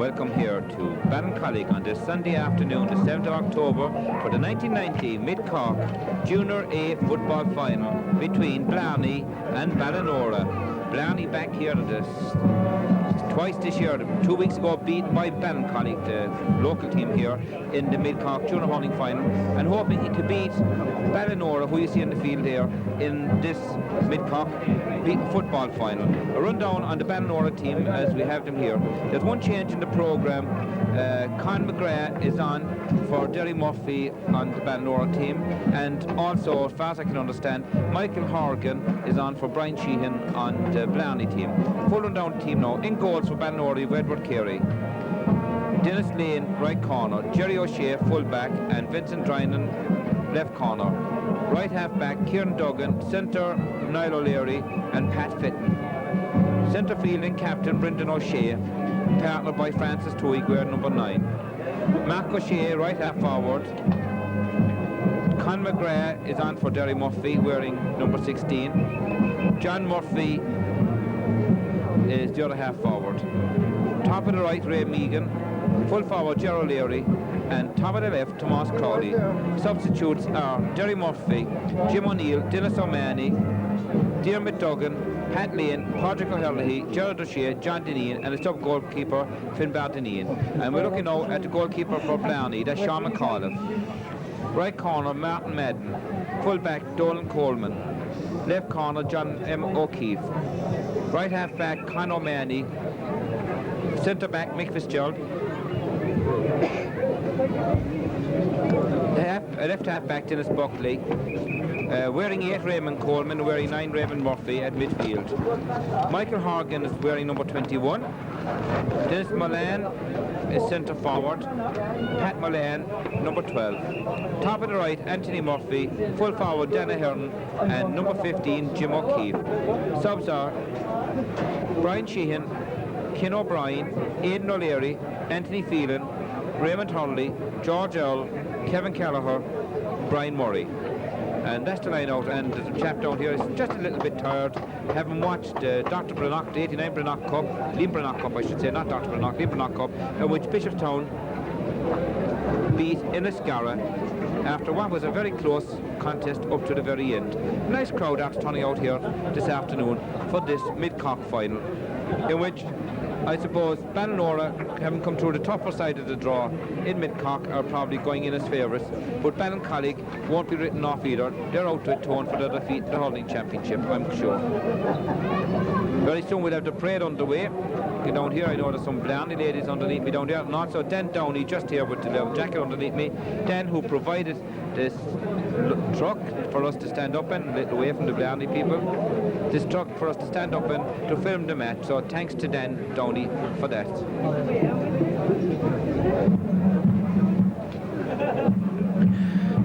welcome here to Ballincollig on this Sunday afternoon, the 7th of October, for the 1990 Mid-Cork Junior A football final between Blarney and Ballinora. Blarney back here twice this year, 2 weeks ago beaten by Ballincollig, the local team here, in the Mid-Cork Junior Hurling final, and hoping to beat Ballinora, who you see in the field here, in this Mid-Cork football final. A rundown on the Ballinora team as we have them here. There's one change in the programme. Con McGrath is on for Derry Murphy on the Ballinora team, and also, as far as I can understand, Michael Horgan is on for Brian Sheehan on the Blarney team. Full rundown team now. In goals for Ballinora, you've Edward Carey, Dennis Lane, right corner, Jerry O'Shea, full back, and Vincent Drynan, left corner. Right half back, Kieran Duggan, centre, Niall O'Leary, and Pat Fitton. Centre fielding captain, Brendan O'Shea, partnered by Francis Tuig, wearing number 9. Mark O'Shea, right half forward. Con McGrath is on for Derry Murphy, wearing number 16. John Murphy is the other half forward. Top of the right, Ray Megan. Full forward, Gerald Leary. And top of the left, Tomas Crowley. Substitutes are Derry Murphy, Jim O'Neill, Dennis O'Mahony, Diarmid Duggan, Pat Lane, Patrick O'Herlihy, Gerald O'Shea, John Dineen, and the sub-goalkeeper, Finbar Dineen. And we're looking now at the goalkeeper for Blarney, that's Sean McAuliffe. Right corner, Martin Madden. Full back, Dolan Coleman. Left corner, John M. O'Keefe. Right half back, Con O'Mahony. Centre back, Mick Fitzgerald. Left half back, Dennis Buckley. Wearing 8, Raymond Coleman. Wearing 9, Raymond Murphy at midfield. Michael Horgan is wearing number 21. Dennis Mullane is centre forward. Pat Mullane, number 12. Top of the right, Anthony Murphy. Full forward, Dana Hearn. And number 15, Jim O'Keefe. Subs are Brian Sheehan, Ken O'Brien, Aidan O'Leary, Anthony Phelan, Raymond Hurley, George Earl, Kevin Callagher, Brian Murray. And that's the line out, and there's a chap down here is just a little bit tired, having watched Dr. Brannock, the 89 Brannock Cup, Liam Brannock Cup I should say, not Dr. Brannock, Liam Brannock Cup, in which Bishopstown beat Inniscarra after what was a very close contest up to the very end. Nice crowd after turning out here this afternoon for this Mid-Cork final, in which I suppose Ballinora, having come through the tougher side of the draw in Mid-Cork, are probably going in as favourites, but Ballincollig won't be written off either. They're out to atone for their defeat in the hurling championship, I'm sure. Very soon we'll have the parade underway. Get down here, I know there's some Blarney ladies underneath me down there, and also Dan Downey just here with the little jacket underneath me. Dan, who provided this truck for us to stand up in, a little away from the Blarney people. This truck for us to stand up in to film the match, so thanks to Dan Downey for that.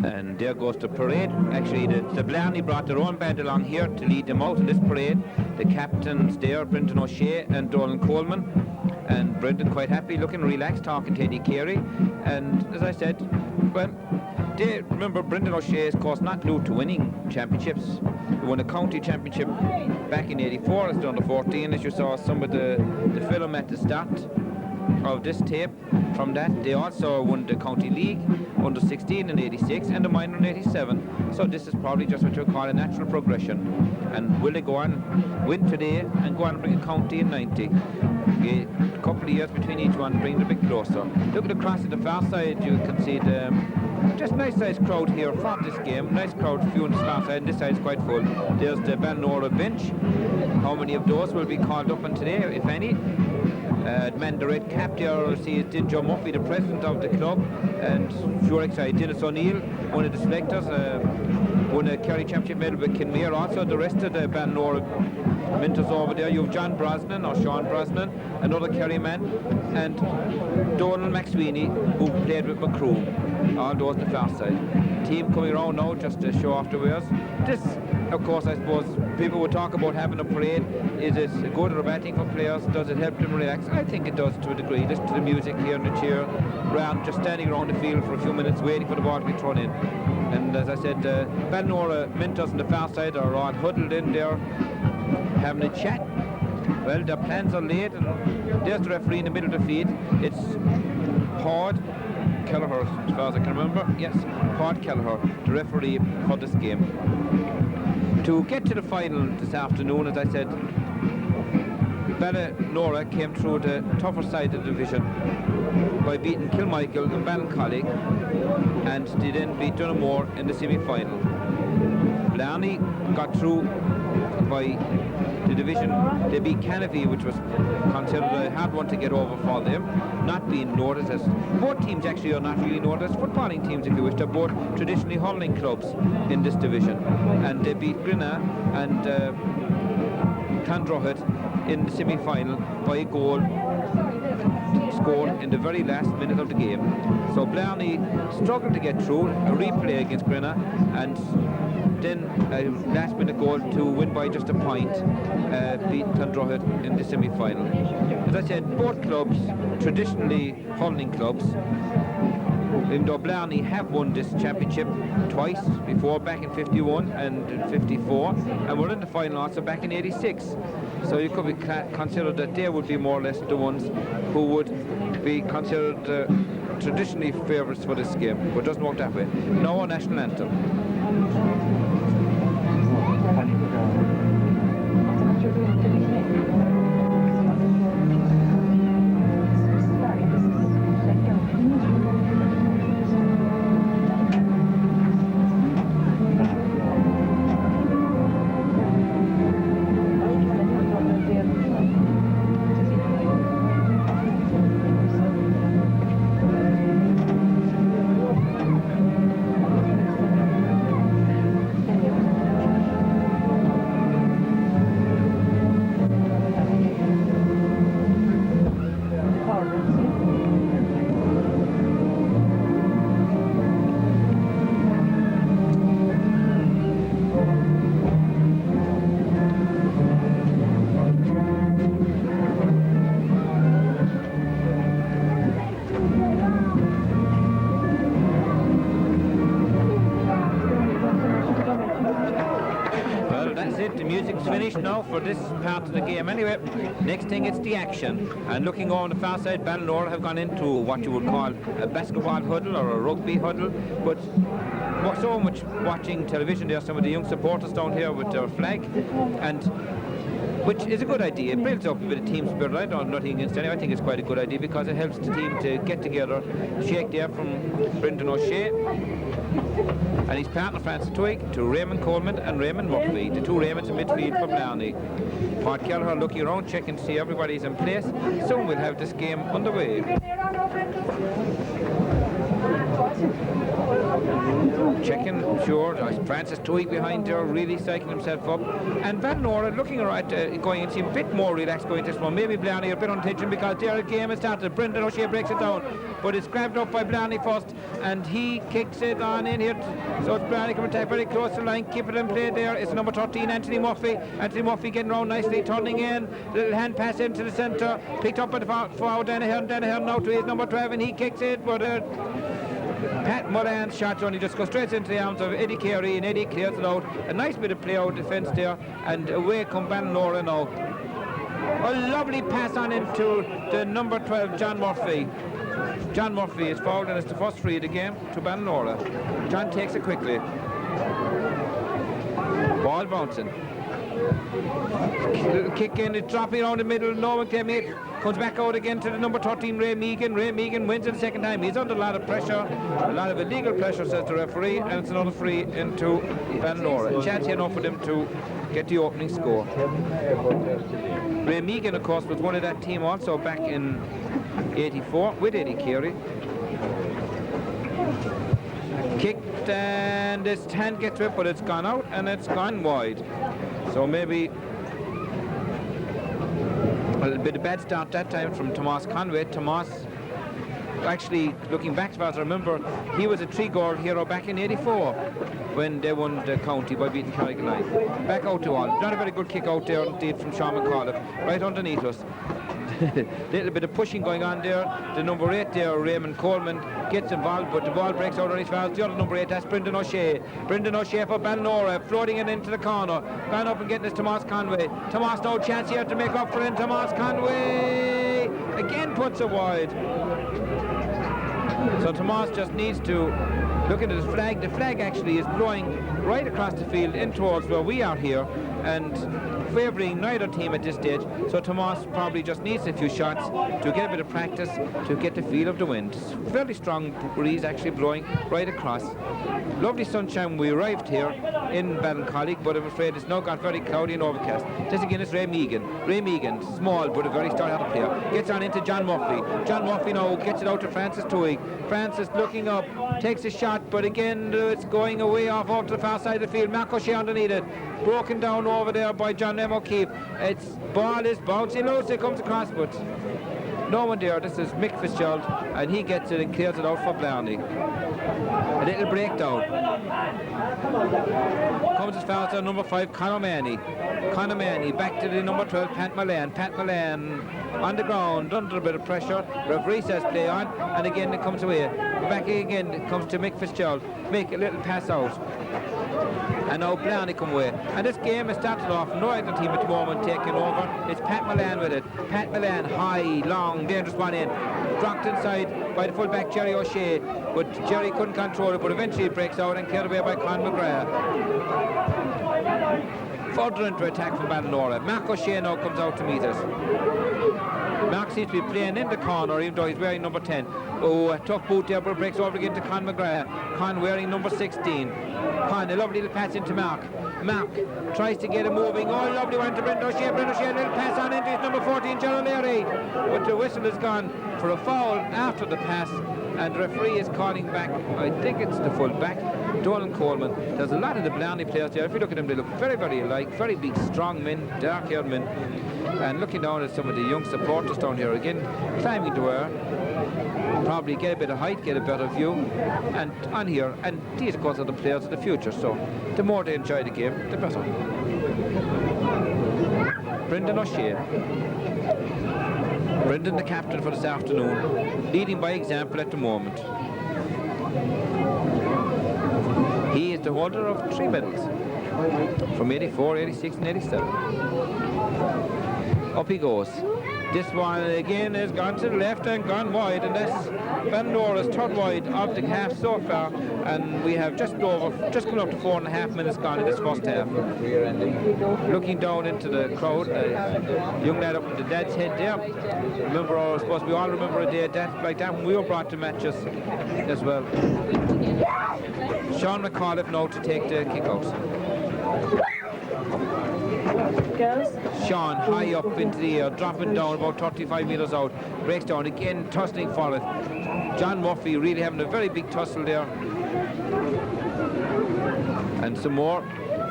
And there goes the parade. Actually, the Blarney brought their own band along here to lead them out in this parade. The captains there, Brendan O'Shea and Dolan Coleman. And Brendan quite happy, looking relaxed, talking to Eddie Carey. And as I said, well, they remember Brendan O'Shea is, of course, not new to winning championships. He won a county championship back in '84 as the under 14, as you saw some of the film at the start of this tape. From that, they also won the county league under 16 in '86 and the minor in '87. So this is probably just what you call a natural progression. And will they go on, win today and go on and bring a county in '90? A couple of years between each one, bring them a bit closer. Looking across at the far side, you can see the just nice sized crowd here for this game. Nice crowd, few on the far side, and this side is quite full. There's the Ballinora bench. How many of those will be called up on today, if any? The man in the red cap there, see, is Joe Murphy, the president of the club, and sure excited. Dennis O'Neill, one of the selectors, won a Kerry Championship medal with Kinmare. Also, the rest of the Ballinora mentors over there. You have John Brosnan, or Sean Brosnan, another Kerry man, and Donald McSweeney, who played with Macroom. All those on the far side. Team coming around now just to show off the wares. This, of course, I suppose people would talk about having a parade. Is it good or a bad thing for players? Does it help them relax? I think it does to a degree. Listen to the music, hearing the cheer, rather than just standing around the field for a few minutes waiting for the ball to be thrown in. And as I said, Ballinora mentors on the far side are all huddled in there, having a chat. Well, their plans are laid, and There's the referee in the middle of the field. It's Pod Kelleher, as far as I can remember. Yes, Pod Kelleher, the referee for this game. To get to the final this afternoon, as I said, Ballinora came through the tougher side of the division by beating Kilmichael and Ballincollig, and they then beat Dunamore in the semi-final. Blarney got through by the division. They beat Canavy, which was considered a hard one to get over for them, not being noticed as, both teams actually are not really noticed as footballing teams, if you wish. They're both traditionally hurling clubs in this division, and they beat Grinna and Clondrohid in the semi-final by a goal scored in the very last minute of the game. So Blarney struggled to get through, a replay against Grinna, and then a last minute goal to win by just a point, beat Clondrohid in the semi-final. As I said, both clubs traditionally hurling clubs. Even though Blarney have won this championship twice before, back in 51 and in 54, and were in the final also back in 86. So you could be considered that they would be more or less the ones who would be considered traditionally favourites for this game, but it doesn't work that way. Now our national anthem. The music's finished now for this part of the game. Anyway, next thing it's the action. And looking on the far side, Ballinora have gone into what you would call a basketball huddle or a rugby huddle. But so much watching television, there are some of the young supporters down here with their flag, and which is a good idea. It builds up a bit of team spirit. I don't have nothing against it. I think it's quite a good idea because it helps the team to get together. Shake there from Brendan O'Shea and his partner Francis Twig to Raymond Coleman and Raymond Murphy, the two Raymonds in midfield for Blarney. Pod Kelleher looking around, checking to see everybody's in place. Soon we'll have this game underway. Checking, sure, Francis Twig behind there, really cycling himself up. And Ballinora looking right, going and seem a bit more relaxed going this one. Maybe Blarney a bit on tension because their game has started. Brendan O'Shea breaks it down, but it's grabbed up by Blarney first, and he kicks it on in here. So it's Blarney coming attack very close to the line, keep it in play there. It's number 13, Anthony Murphy. Anthony Murphy getting round nicely, turning in. Little hand pass into the centre, picked up by the forward Danaher now to his number 12, and he kicks it, but Pat Moran's shot only just goes straight into the arms of Eddie Carey, and Eddie clears it out. A nice bit of play out defence there, and away come Ballinora now. A lovely pass on into the number 12, John Murphy. John Murphy is fouled, and it's the first free of the game to Ballinora. John takes it quickly. Ball bouncing. Kick in, it's dropping around the middle. No one came in. Comes back out again to the number 13, Ray Megan. Ray Megan wins it the second time. He's under a lot of pressure, a lot of illegal pressure, says the referee, and it's another free into Ballinora. A chance here now for them to get the opening score. Ray Megan, of course, was one of that team also back in 84 with Eddie Carey. Kicked, and his hand gets it, but it's gone out and it's gone wide. So maybe a little bit of bad start that time from Tomas Conway. Tomas, actually, looking back as far as I remember, he was a 3-goal hero back in 84 when they won the county by beating Carrigaline. Back out to all. Not a very good kick out there indeed from Sean McCullough, right underneath us. Little bit of pushing going on there. The number 8 there, Raymond Coleman, gets involved, but the ball breaks out on his fouls. The other number 8, that's Brendan O'Shea. Brendan O'Shea for Ballinora, floating it into the corner. Gone up and getting this Tomas Conway. Tomas, no chance here to make up for it. Tomas Conway again puts it wide. So Tomas just needs to look at his flag. The flag actually is blowing right across the field in towards where we are here, and favouring neither team at this stage. So Tomas probably just needs a few shots to get a bit of practice, to get the feel of the wind. Fairly strong breeze actually blowing right across. Lovely sunshine when we arrived here in Ballincollig, but I'm afraid it's now got very cloudy and overcast. This again is Ray Megan. Ray Megan, small but a very stout player, gets on into John Murphy. John Murphy now gets it out to Francis Tuig. Francis looking up, takes a shot, but again it's going away off to the far side of the field. Mark O'Shea underneath it, broken down over there by John M. O'Keefe. Its ball is bouncing loose, it comes across, but no one there. This is Mick Fitzgerald, and he gets it and clears it out for Blarney. A little breakdown. Comes as far as number 5, Conor Manny. Conor Manny back to the number 12, Pat Milan. Pat Milan on the ground, under a bit of pressure. Referee says play on, and again it comes away. Back again, it comes to Mick Fitzgerald. Make a little pass out. And now Blarney come away. And this game has started off, no other team at the moment taking over. It's Pat Milan with it. Pat Milan, high, long, dangerous one in. Dropped inside by the fullback Jerry O'Shea, but Jerry couldn't control it, but eventually it breaks out and cleared away by Con McGrath. Further into attack from Ballinora. Mark O'Shea now comes out to meet us. Mark seems to be playing in the corner, even though he's wearing number 10. Oh, a tough boot there, but it breaks over again to Con McGrath. Con wearing number 16. Con, a lovely little pass into Mark. Mark tries to get him moving. Oh, lovely one to Brendan O'Shea. Brendan O'Shea, a little pass on into his number 14, John O'Leary. But the whistle is gone for a foul after the pass, and the referee is calling back, I think it's the full back, Donald Coleman. There's a lot of the Blarney players there. If you look at them, they look very, very alike. Very big, strong men, dark-haired men. And looking down at some of the young supporters down here again, climbing the wire, probably get a bit of height, get a better view, and on here, and these, of course, are the players of the future, so the more they enjoy the game, the better. Brendan O'Shea. Brendan, the captain for this afternoon, leading by example at the moment. He is the holder of 3 medals from 84, 86 and 87. Up he goes. This one again has gone to the left and gone wide, and that's Ballinora's third wide of the half so far, and we have just coming up to 4.5 minutes gone in this first half. Looking down into the crowd, young lad up with the dad's head there. Remember, I suppose we all remember a day like that when we were brought to matches as well. Sean McAuliffe now to take the kick out. Sean high up into the air, dropping down about 35 metres out, breaks down again, tussling for it. John Murphy really having a very big tussle there. And some more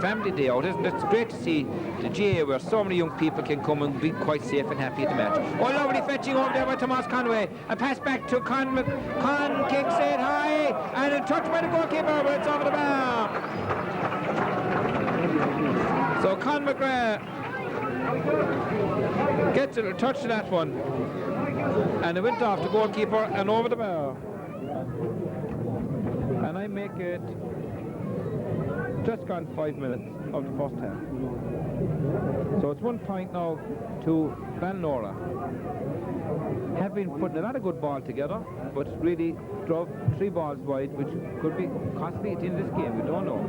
family day out, isn't it? It's great to see the GAA where so many young people can come and be quite safe and happy at the match. Oh, lovely fetching over there by Tomas Conway. A pass back to Con kicks it high, and a touch by the goalkeeper, but it's over the bar. So Con McGrath gets a touch to that one, and it went off the goalkeeper and over the bar. And I make it just gone 5 minutes of the first half. So it's 1 point now to Ballinora. Have been putting a lot of good ball together, but really drove 3 balls wide, which could be costly at the end of this game, we don't know.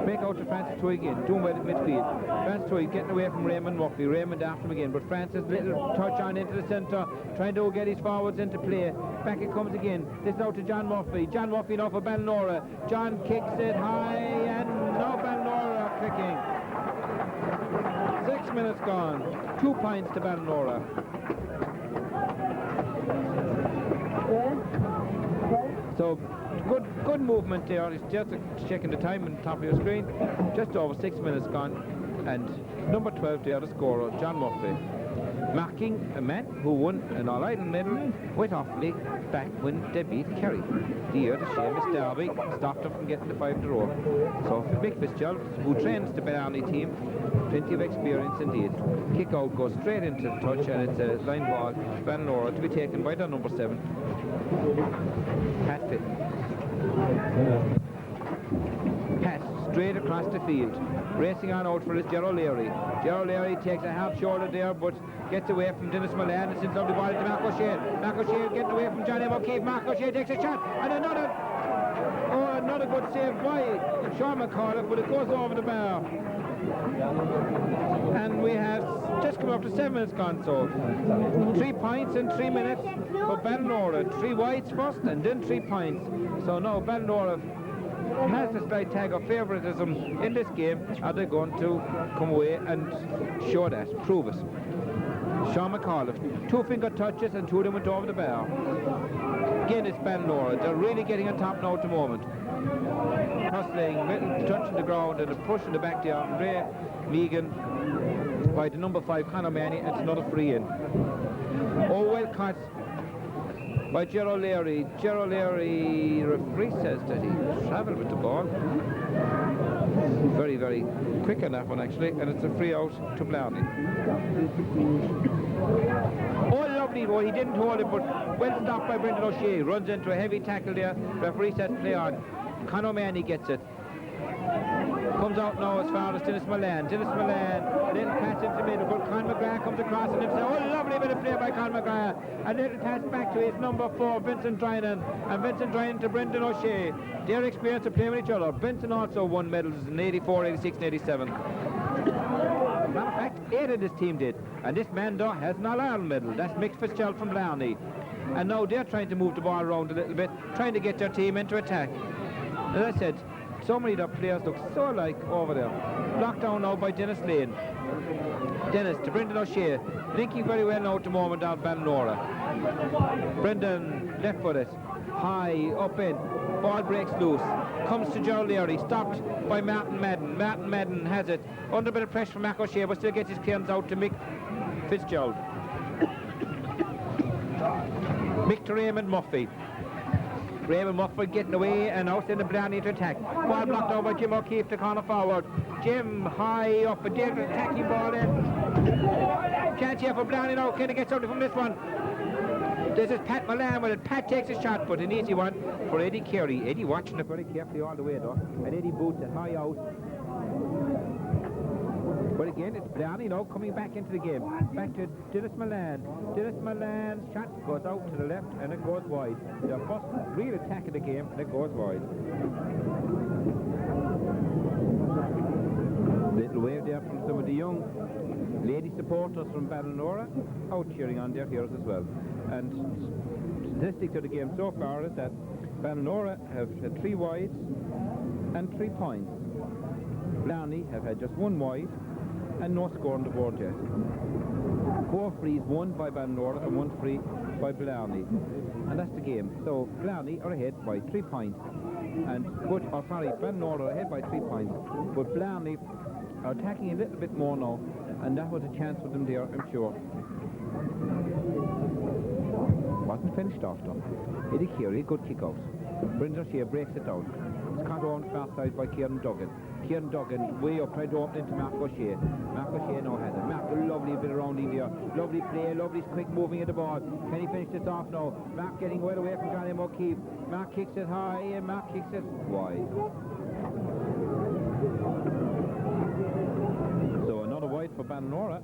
Make out to Francis Tuig again, doing well at midfield. Francis Tuig getting away from Raymond Murphy. Raymond after him again, but Francis, little touch on into the centre, trying to get his forwards into play. Back it comes again. This now to John Murphy. John Murphy now for Ballinora. John kicks it high, and now Ballinora kicking. 6 minutes gone. 2 points to Ballinora. So good movement there. It's just checking the time on the top of your screen. Just over 6 minutes gone, and number 12 there, the scorer, John Murphy, marking a man who won an All-Ireland medal with Offaly back when they beat Kerry. The year the Seamus Derby stopped them from getting the 5 in a row. So Mick Fitzgerald, who trains the Blarney team, plenty of experience indeed. Kick out goes straight into the touch, and it's a line ball to Ballinora to be taken by the number 7. Pat Fit. Pat straight across the field. Racing on out for his Gerald Leary. Gerald Leary takes a half shoulder there, but gets away from Dennis Mullane. It's lovely ball to Mark O'Shea. Mark O'Shea getting away from Johnny O'Keefe. Mark O'Shea takes a shot, and another good save by Sean McAuliffe, but it goes over the bar. And we have just come up to 7 minutes gone, so 3 points in 3 minutes for Ballinora. 3 wides first and then 3 points. So now Ballinora has a slight tag of favouritism in this game. Are they going to come away and show that, prove it? Sean McAuliffe, 2 finger touches and 2 of them went over the bar. Again, it's Ballinora. They're really getting on top now at the moment. Hustling, touching the ground and pushing the back there. Ray Megan by the number 5 Conor Manny, and it's another free in. Oh, well cut by Gerald Leary. Gerald Leary, referee says that he travelled with the ball. Very, very quick on that one actually, and it's a free out to Blarney. Oh, lovely, well, he didn't hold it, but well stopped by Brendan O'Shea. Runs into a heavy tackle there. Referee says play on. Conor Manny gets it. Comes out now as far as Dennis Mullane. Dennis Mullane, little pass into the middle, but Con McGrath comes across and himself. Oh, lovely bit of play by Con McGrath. A little pass back to his number 4, Vincent Drynan, and Vincent Drynan to Brendan O'Shea. Their experience of playing with each other. Vincent also won medals in 84, 86, and 87. Matter of fact, 8 of this team did. And this man though has an All-Ireland medal. That's Mick Fitzgerald from Blarney. And now they're trying to move the ball around a little bit, trying to get their team into attack. As I said, so many of the players look so alike over there. Blocked down now by Dennis Lane. Dennis to Brendan O'Shea. Linking very well now at the moment down Ballinora. Brendan left footed. High, up in. Ball breaks loose. Comes to Gerald Leary. Stopped by Martin Madden. Martin Madden has it. Under a bit of pressure from Mark O'Shea, but still gets his clearance out to Mick Fitzgerald. Mick to Raymond Murphy. Raymond Murphy getting away and out in the Blarney to attack. Ball blocked over by Jim O'Keefe to corner forward. Jim high up, a dangerous attacking ball in. Chance here for Blarney now. Can he get something from this one? This is Pat Mullane with it. Pat takes a shot, but an easy one for Eddie Carey. Eddie watching it very carefully all the way though. And Eddie boots it high out. But again, it's Blarney now coming back into the game. Back to Dennis Mullane. Dennis Mullane's shot goes out to the left and it goes wide. Their first real attack of the game and it goes wide. Little wave there from some of the young lady supporters from Ballinora out cheering on their heroes as well. And statistics of the game so far is that Ballinora have had 3 wides and 3 points. Blarney have had just 1 wide and no score on the board yet. 4 frees, 1 by Ballinora and 1 free by Blarney. And that's the game. So Blarney are ahead by 3 points. Ballinora are ahead by 3 points. But Blarney are attacking a little bit more now, and that was a chance for them there, I'm sure. Wasn't finished off though. Eddie Carey, good kick out. Brendan O'Shea breaks it down. It's caught on the far side by Kieran Duggan. Kieran Duggan way up, tried to open into Mark O'Shea. Mark O'Shea now has it. Mark, a lovely bit around in there. Lovely play, lovely quick moving of the ball. Can he finish this off now? Mark getting well away from Johnny O'Keefe. Mark kicks it high and Mark kicks it wide. So another wide for Ballinora.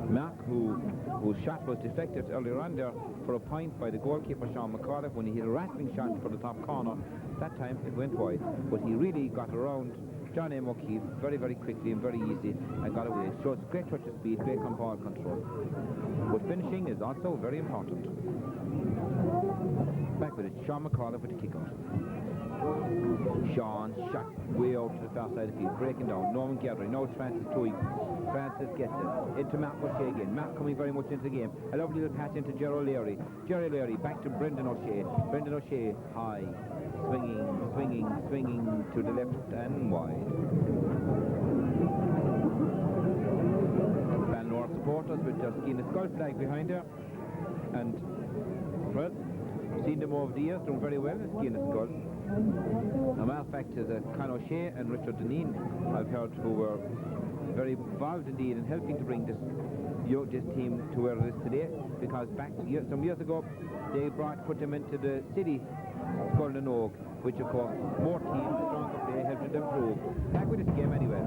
Mark, whose shot was deflected earlier on there for a point by the goalkeeper Sean McAuliffe when he hit a rattling shot for the top corner. That time it went wide, but he really got around John M. O'Keefe very, very quickly and very easy and got away. It shows great touch of speed, great ball control. But finishing is also very important. Back with it, Sean McAuliffe with the kick out. Sean shot way out to the far side of the field, breaking down. Norman Gathering, now it's Francis Tui. Francis gets it into Mark O'Shea again. Mark coming very much into the game. A lovely little pass into Gerald Leary. Gerald Leary back to Brendan O'Shea. Brendan O'Shea high, swinging to the left and wide. Ballinora supporters with their Skin Skull flag behind her. And, well, seen them over the years, doing very well in Skin Skull. Now, matter of fact, there's Con O'Shea and Richard Deneen, I've heard, who were very involved indeed in helping to bring this this team to where it is today, because back some years ago they put them into the city Ballinora, which of course more teams, stronger play helped them improve. Back with this game anyway.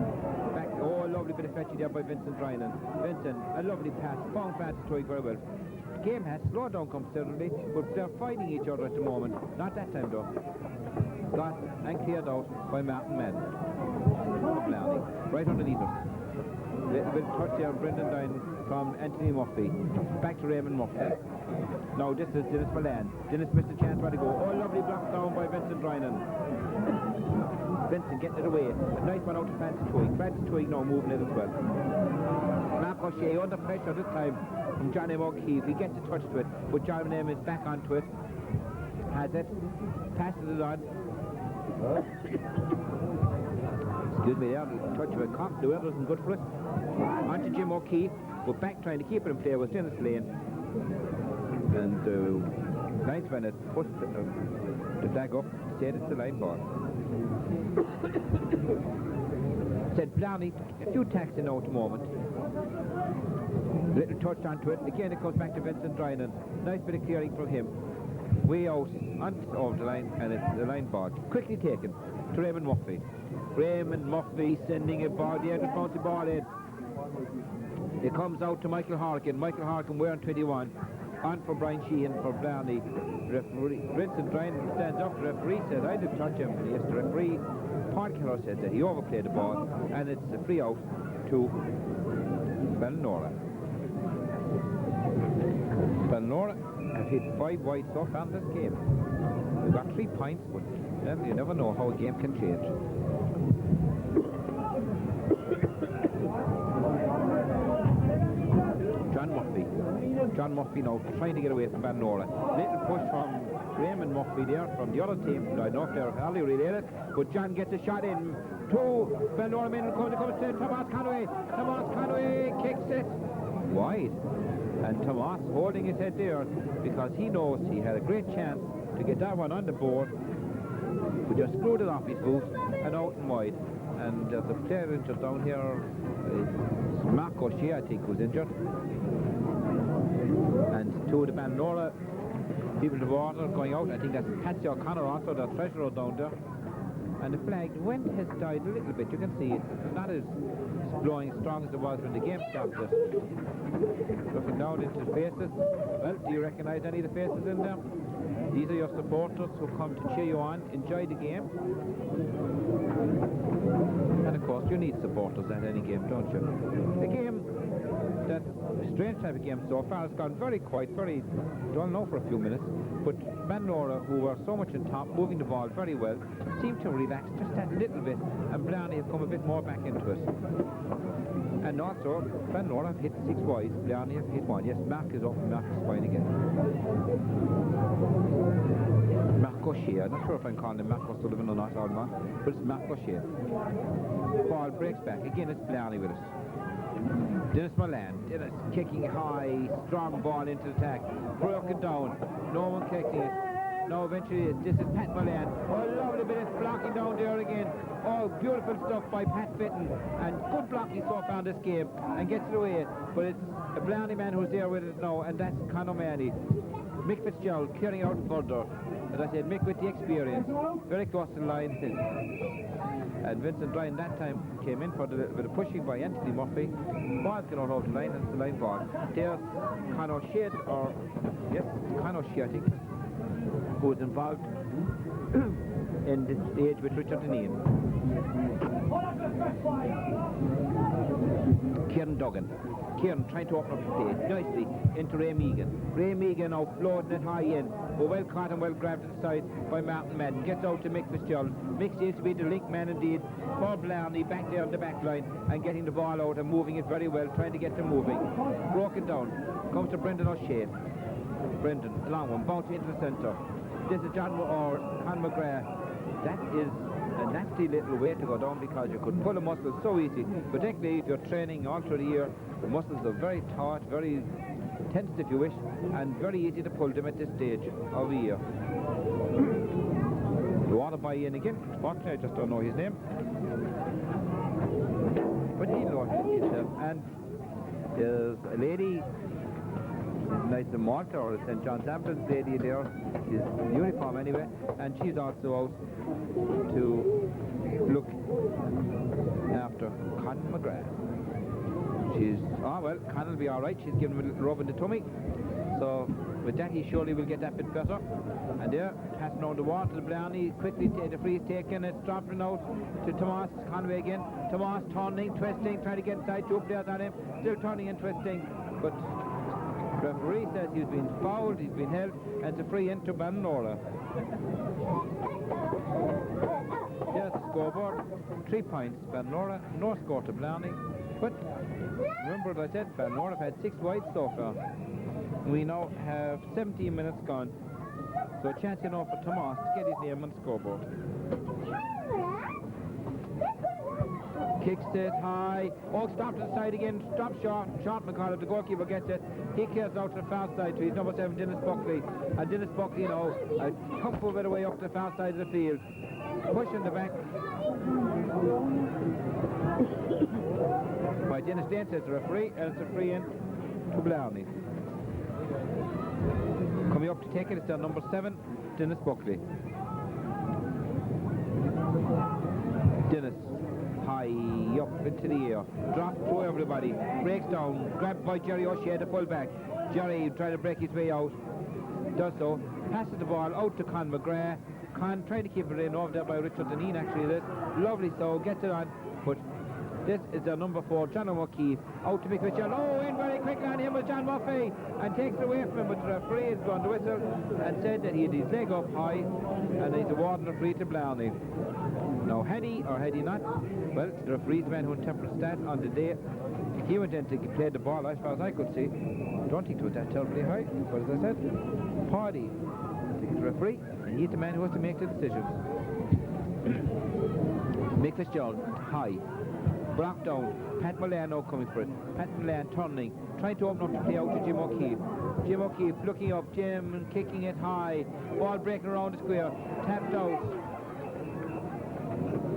Oh, a lovely bit of fetching there by Vincent Ryan. Vincent, a lovely pass, found pass to Troy very well. The game has slowed down considerably, but they're fighting each other at the moment. Not that time though. Got and cleared out by Martin Mann. Blarney, right underneath us. Little bit of touch there, Brendan Dine from Anthony Murphy. Back to Raymond Murphy. Now this is Dennis Milan. Dennis missed a chance where to go. Oh, lovely block down by Vincent Ryan. Vincent getting it away. A nice one out to Francis Twig. Francis Twig now moving it as well. Mark O'Shea under pressure this time from John M. O'Keefe. He gets a touch to it, but John M. is back onto it. Has it. Passes it on. Excuse me there, touch of a cock. The weather isn't good for us. On to Jim O'Keefe, but back trying to keep it in play was Dennis Lane. And nice when it pushed the flag up, said it's the line ball. Said Blarney, a few tacks in now at the moment. Little touch onto it. Again it comes back to Vincent Drynan. Nice bit of clearing from him. Way out over the line, and it's the line ball. Quickly taken to Raymond Murphy. Raymond Murphy sending a ball, the end bouncy ball in. It comes out to Michael Harkin. Michael Harkin wearing 21. On for Brian Sheehan for Blarney. Referee Vincent Drynan stands up. The referee says, I didn't touch him. Yes, the referee, Paul Keller, said that he overplayed the ball, and it's a free out to Ballinora. Ballinora have hit 5 wide so far in this game. We've got 3 points, but you never know how a game can change. John Murphy now trying to get away from Ballinora. Little push from Raymond Murphy there from the other team. I don't know if they're hardly related, but John gets a shot in. 2 Ballinora men comes to Tomas Conway. Tomas Conway kicks it wide. And Tomas holding his head there because he knows he had a great chance to get that one on the board. But just screwed it off his boot and out and wide. And there's a player injured down here. It's Mark O'Shea, I think, who's injured. And 2 of the Ballinora people in the water going out. I think that's Patsy O'Connor also, the treasurer down there. And the flag, the wind has died a little bit. You can see it's not as blowing as strong as it was when the game started. Looking down into the faces. Well, do you recognize any of the faces in there? These are your supporters who come to cheer you on, enjoy the game. And of course, you need supporters at any game, don't you? A game that, strange type of game so far, has gone very quiet, very dull now for a few minutes. But Ballinora, who were so much on top, moving the ball very well, seem to relax just that little bit, and Blarney have come a bit more back into it. And also, Ballinora have hit 6 wides, Blarney have hit 1. Yes, Mark is up, Mark is fine again. Mark O'Shea, I'm not sure if I'm calling him Mark O'Sullivan or not, but it's Mark O'Shea. Ball breaks back, again it's Blarney with us. Dennis Milan, Dennis kicking high, strong ball into the attack, broken down, no one kicking it. No, eventually this is Pat Milan. Oh, lovely bit of blocking down there again. Oh, beautiful stuff by Pat Fitton, and good blocking so far in this game, and gets it away. But it's a Blarney man who's there with it now, and that's Conor Manny. Mick Fitzgerald clearing out further. As I said, Mick with the experience, very close to the line. And Vincent Ryan that time came in for a little bit of pushing by Anthony Murphy. Ball's going out of the line, and it's the line ball. There's Conor Shea, or yes, Conor Shea, I think, who was involved in this stage with Richard Deneen. Kieran Duggan. Kieran trying to open up the play nicely into Ray Meegan. Ray Meegan now floating it high in. But well caught and well grabbed at the side by Martin Madden. Gets out to Mick Fitzgerald. Mick seems to be the link man indeed for Blarney back there on the back line and getting the ball out and moving it very well, trying to get them moving. Broken down. Comes to Brendan O'Shea. Brendan, a long one, bouncing into the centre. This is John or Con McGrath. That is a nasty little way to go down because you could pull a muscle so easy, particularly if you're training all through the year. The muscles are very taut, very tense if you wish, and very easy to pull them at this stage of the year. You want to buy in again? Unfortunately, I just don't know his name. But he knows himself, and There's a lady, nice in Malta or St. John's Ambulance lady there. She's in uniform anyway, and she's also out to look after Con McGrath. She's, well, Con will be all right. She's given him a little rub in the tummy. So with that, he surely will get that bit better. And there, passing on the water to Blarney, quickly the free's taken, it's dropping out to Tomas Conway again. Tomas turning, twisting, trying to get inside, 2 players on him, still turning and twisting, but the referee says he's been fouled, he's been held, and it's a free into Ballinora. There's the scoreboard, 3 points, Ballinora, no score to Blarney. But remember what I said, Ballinora have had 6 wides so far. We now have 17 minutes gone, so a chance for Tomas to get his name on the scoreboard. Kicks it high. Oh, stop to the side again. Stop short. Short McCullough. The goalkeeper gets it. He clears out to the far side to his number 7, Dennis Buckley. And Dennis Buckley now a comfortable bit away up to the far side of the field. Pushing the back by Dennis Dane, says the referee, and it's a free in to Blarney. Coming up to take it, it's their number 7, Dennis Buckley. Dennis, high up into the air, drops through everybody, breaks down, grabbed by Jerry O'Shea, the full-back. Jerry trying to break his way out, does so, passes the ball out to Con McGrath. Con trying to keep it in over there by Richard Deneen, actually this. Lovely so, gets it on, but this is their number 4, John O'Keefe, out to Mick Mitchell. Oh, in very quickly on him with John Murphy, and takes it away from him, but the referee has gone to whistle and said that he had his leg up high, and he's awarding a free to Blarney. Now, had he or had he not? Well, the referee's man who interpreted stat on the day, he went in to play the ball, as far as I could see. Don't think it was that terribly high, but as I said, Pardy, the referee, and he's the man who has to make the decisions. Mick Fitzgerald, high. Blocked down. Pat Mullane now coming for it. Pat Mullane turning, trying to open up to play out to Jim O'Keefe. Jim O'Keefe looking up, Jim kicking it high. Ball breaking around the square, tapped out.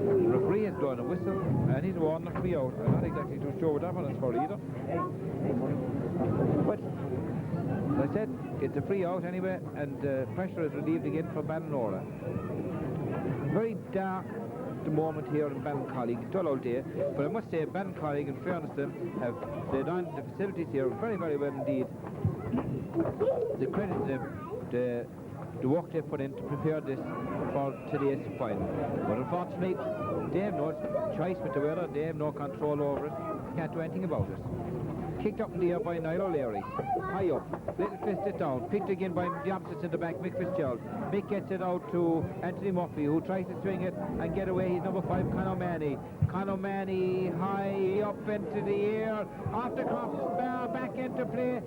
The referee has blown a whistle, and he's won a free out. I'm not exactly too sure what that one is for either. But, as I said, it's a free out anyway, and pressure is relieved again for Ballinora. Very dark the moment here in Ballincollig, dull old day, but I must say Ballincollig, in fairness to them, have laid on the facilities here very, very well indeed. The credit the work they put in to prepare this for today's final. But unfortunately, they have no choice with the weather, they have no control over it, can't do anything about it. Kicked up in the air by Niall O'Leary. High up. Little fisted down. Picked again by the opposite centre back, Mick Fitzgerald. Mick gets it out to Anthony Murphy, who tries to swing it and get away. He's number 5, Con O'Mahony. Con O'Mahony high up into the air. Off the crossbar, back into play.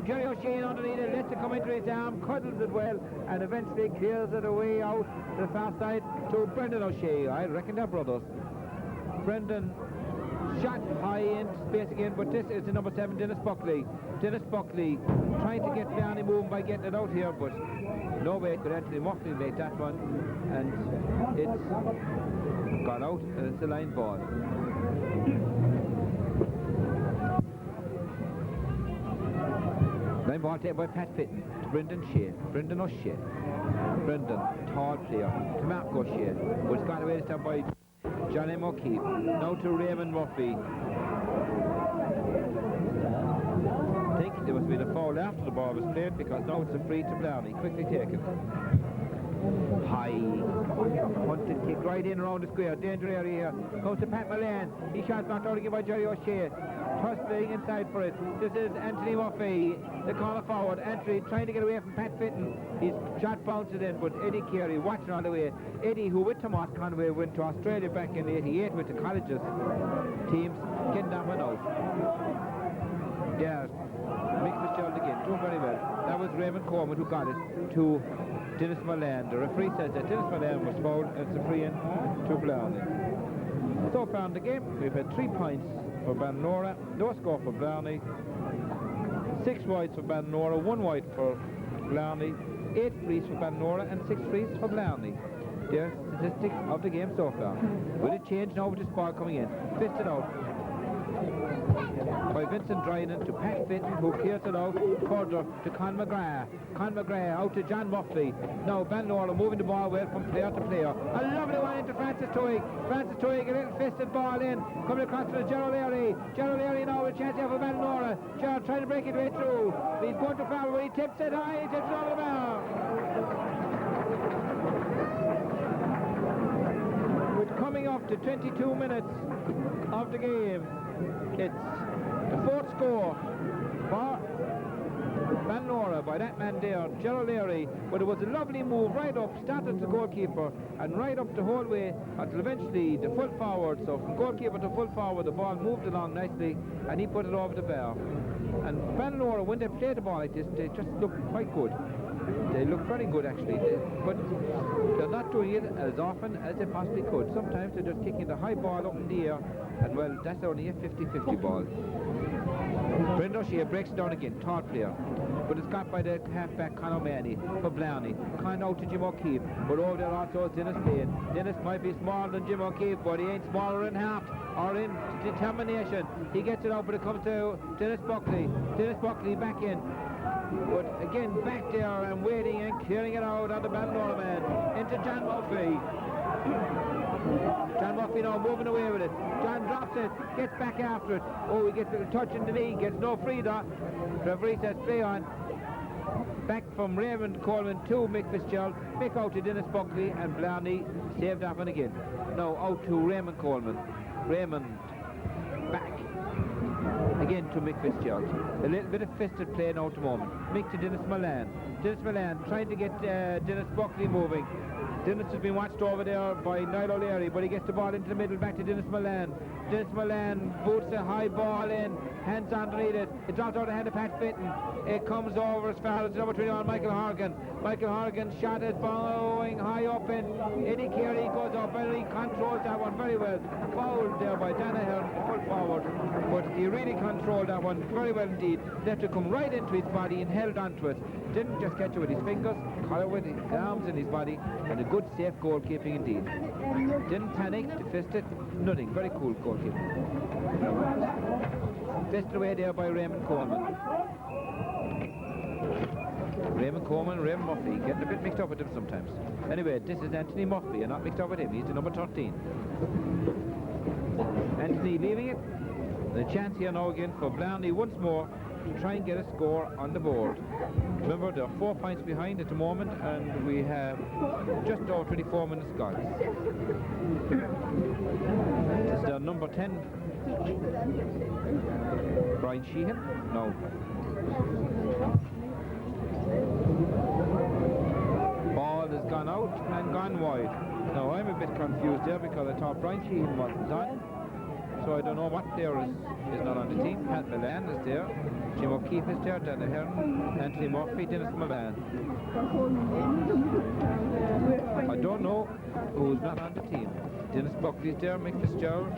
Jerry O'Shea underneath it, lets it come into his arm, cuddles it well, and eventually clears it away out to the far side to Brendan O'Shea. I reckon they're brothers. Brendan shot high in space again, but this is the number 7, Dennis Buckley. Dennis Buckley trying to get Blarney moving by getting it out here, but no way could Anthony Murphy make that one, and it's gone out, and it's a line ball. Line ball taken by Pat Fitton to Brendan O'Shea. Brendan, tall player, to Mark O'Shea, but it's gone away this time by John M. O'Keefe. Now to Raymond Murphy. I think there must have been a foul after the ball was played, because now it's a free to Blarney. Quickly taken. High. Punted kick right in around the square. Danger area here. Goes to Pat Mullane. He shot knocked out again by Jerry O'Shea. Tussling inside for it. This is Anthony Murphy, the corner forward. Anthony trying to get away from Pat Fitton. His shot bounced in, but Eddie Carey watching on the way. Eddie, who with Tomas Conway went to Australia back in '88 with the colleges teams, getting that one out. There's Mick Fitzgerald again, doing very well. That was Raymond Corman who got it to Dennis Mullane. The referee says that Dennis Mullane was fouled, and it's a free in to Blarney. So far in the game, we've had 3 points for Ballinora, no score for Blarney, 6 wides for Ballinora, 1 wide for Blarney, 8 frees for Ballinora and 6 frees for Blarney. Their statistics of the game so far. Will it change now with this ball coming in? Fisted out. by Vincent Drynan to Pat Fitton, who clears it out further to Con McGrath. Con McGrath out to John Muffley. Now Ballinora moving the ball well from player to player. A lovely one into Francis Tuig. Francis Tuig, a little fisted ball in, coming across to Gerald Leary. Gerald Leary now with a chance here for Ballinora. Gerald trying to break it way through. He's going to foul, but he tips it high, he tips it over the bar. With coming up to 22 minutes of the game, it's the fourth score for Ballinora by that man there, Gerald Leary. But it was a lovely move right up, started the goalkeeper and right up the whole way until eventually the full forward. So from goalkeeper to full forward, the ball moved along nicely and he put it over the bar. And Ballinora, when they play the ball like this, they just look quite good. They look very good actually, but they're not doing it as often as they possibly could. Sometimes they're just kicking the high ball up in the air, and well, that's only a 50-50 ball. Brendan O'Shea breaks it down again, tall player, but it's got by the halfback Conor O'Mahony for Blarney. Kind out to Jim O'Keefe, but over there also is Dennis playing. Dennis might be smaller than Jim O'Keefe, but he ain't smaller in heart or in determination. He gets it out, but it comes to Dennis Buckley. Dennis Buckley back in. But again, back there and waiting and clearing it out on the Ballinora man into John Murphy. John Murphy now moving away with it. John drops it, gets back after it. Oh, he gets a touch in the knee, gets no free though. Referee says play on. Back from Raymond Coleman to Mick Fitzgerald. Mick out to Dennis Buckley, and Blarney saved that one again. Now out to Raymond Coleman. Raymond back. Again to Mick Fitzgerald. A little bit of fisted play now at the moment. Mick to Dennis Milan. Dennis Milan trying to get Dennis Buckley moving. Dennis has been watched over there by Niall O'Leary, but he gets the ball into the middle, back to Dennis Milan. Dennis Milan boots a high ball in, hands underneath it. It drops out of the hand of Pat Fitton. It comes over as far as number 21, Michael Horgan. Michael Horgan shot it going high up in. Eddie Carey goes up and he controls that one very well. Fouled there by Danaher, full forward. But he really controlled that one very well indeed. Let it come right into his body and held onto it. Didn't just catch it with his fingers, caught it with his arms and his body, and a good safe goalkeeping indeed. Didn't panic, fist it, nothing. Very cool goalkeeping. Fisted away there by Raymond Coleman. Raymond Coleman, Raymond Murphy, getting a bit mixed up with him sometimes. Anyway, this is Anthony Murphy, and not mixed up with him. He's the number 13. Anthony leaving it. The chance here now again for Blarney once more to try and get a score on the board. Remember, there are 4 points behind at the moment, and we have just over 24 minutes gone. This is their number 10. Brian Sheehan? No. Ball has gone out and gone wide. Now, I'm a bit confused there because I thought Brian Sheehan wasn't on. So I don't know what player is not on the team. Pat Milan is there. Jim O'Keefe is there. Dana Hearn, Anthony Murphy, Dennis Milan. I don't know who's not on the team. Dennis Buckley is there, Mick Fitzgerald,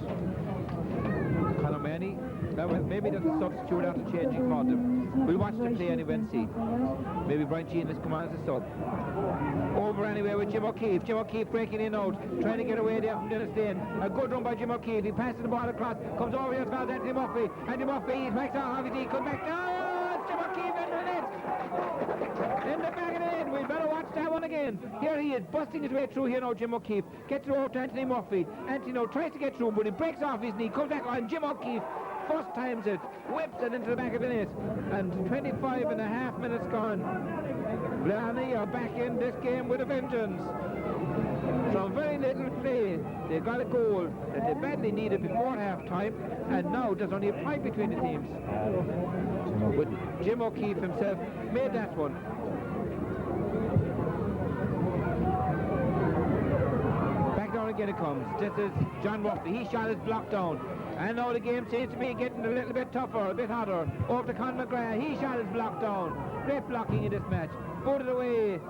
Conor O'Mahony. Well, maybe there's a substitute after changing for them. We'll watch the play anyway and see. Maybe Brian Sheehan has come on as a sub. Over anyway with Jim O'Keefe. Jim O'Keefe breaking in out, trying to get away there from Dennis Lane. A good run by Jim O'Keefe. He passes the ball across, comes over here as far as Anthony Murphy. Anthony Murphy, he's back down, how did he come back down? Jim O'Keefe in the net. In the back of the net. We better watch that one again. Here he is, busting his way through here now, Jim O'Keefe. Gets it over to Anthony Murphy. Anthony now tries to get through, but he breaks off his knee, comes back on Jim O'Keefe. First times it, whips it into the back of the net, and 25.5 minutes gone. Blarney are back in this game with a vengeance. From very little play, they got a goal that they badly needed before half-time, and now there's only a point between the teams. But Jim O'Keefe himself made that one. Back down again it comes. This is John Murphy. He shot his block down. And now the game seems to be getting a little bit tougher, a bit hotter. Over to Con McGrath. He shot his block down. Great blocking in this match. Voted away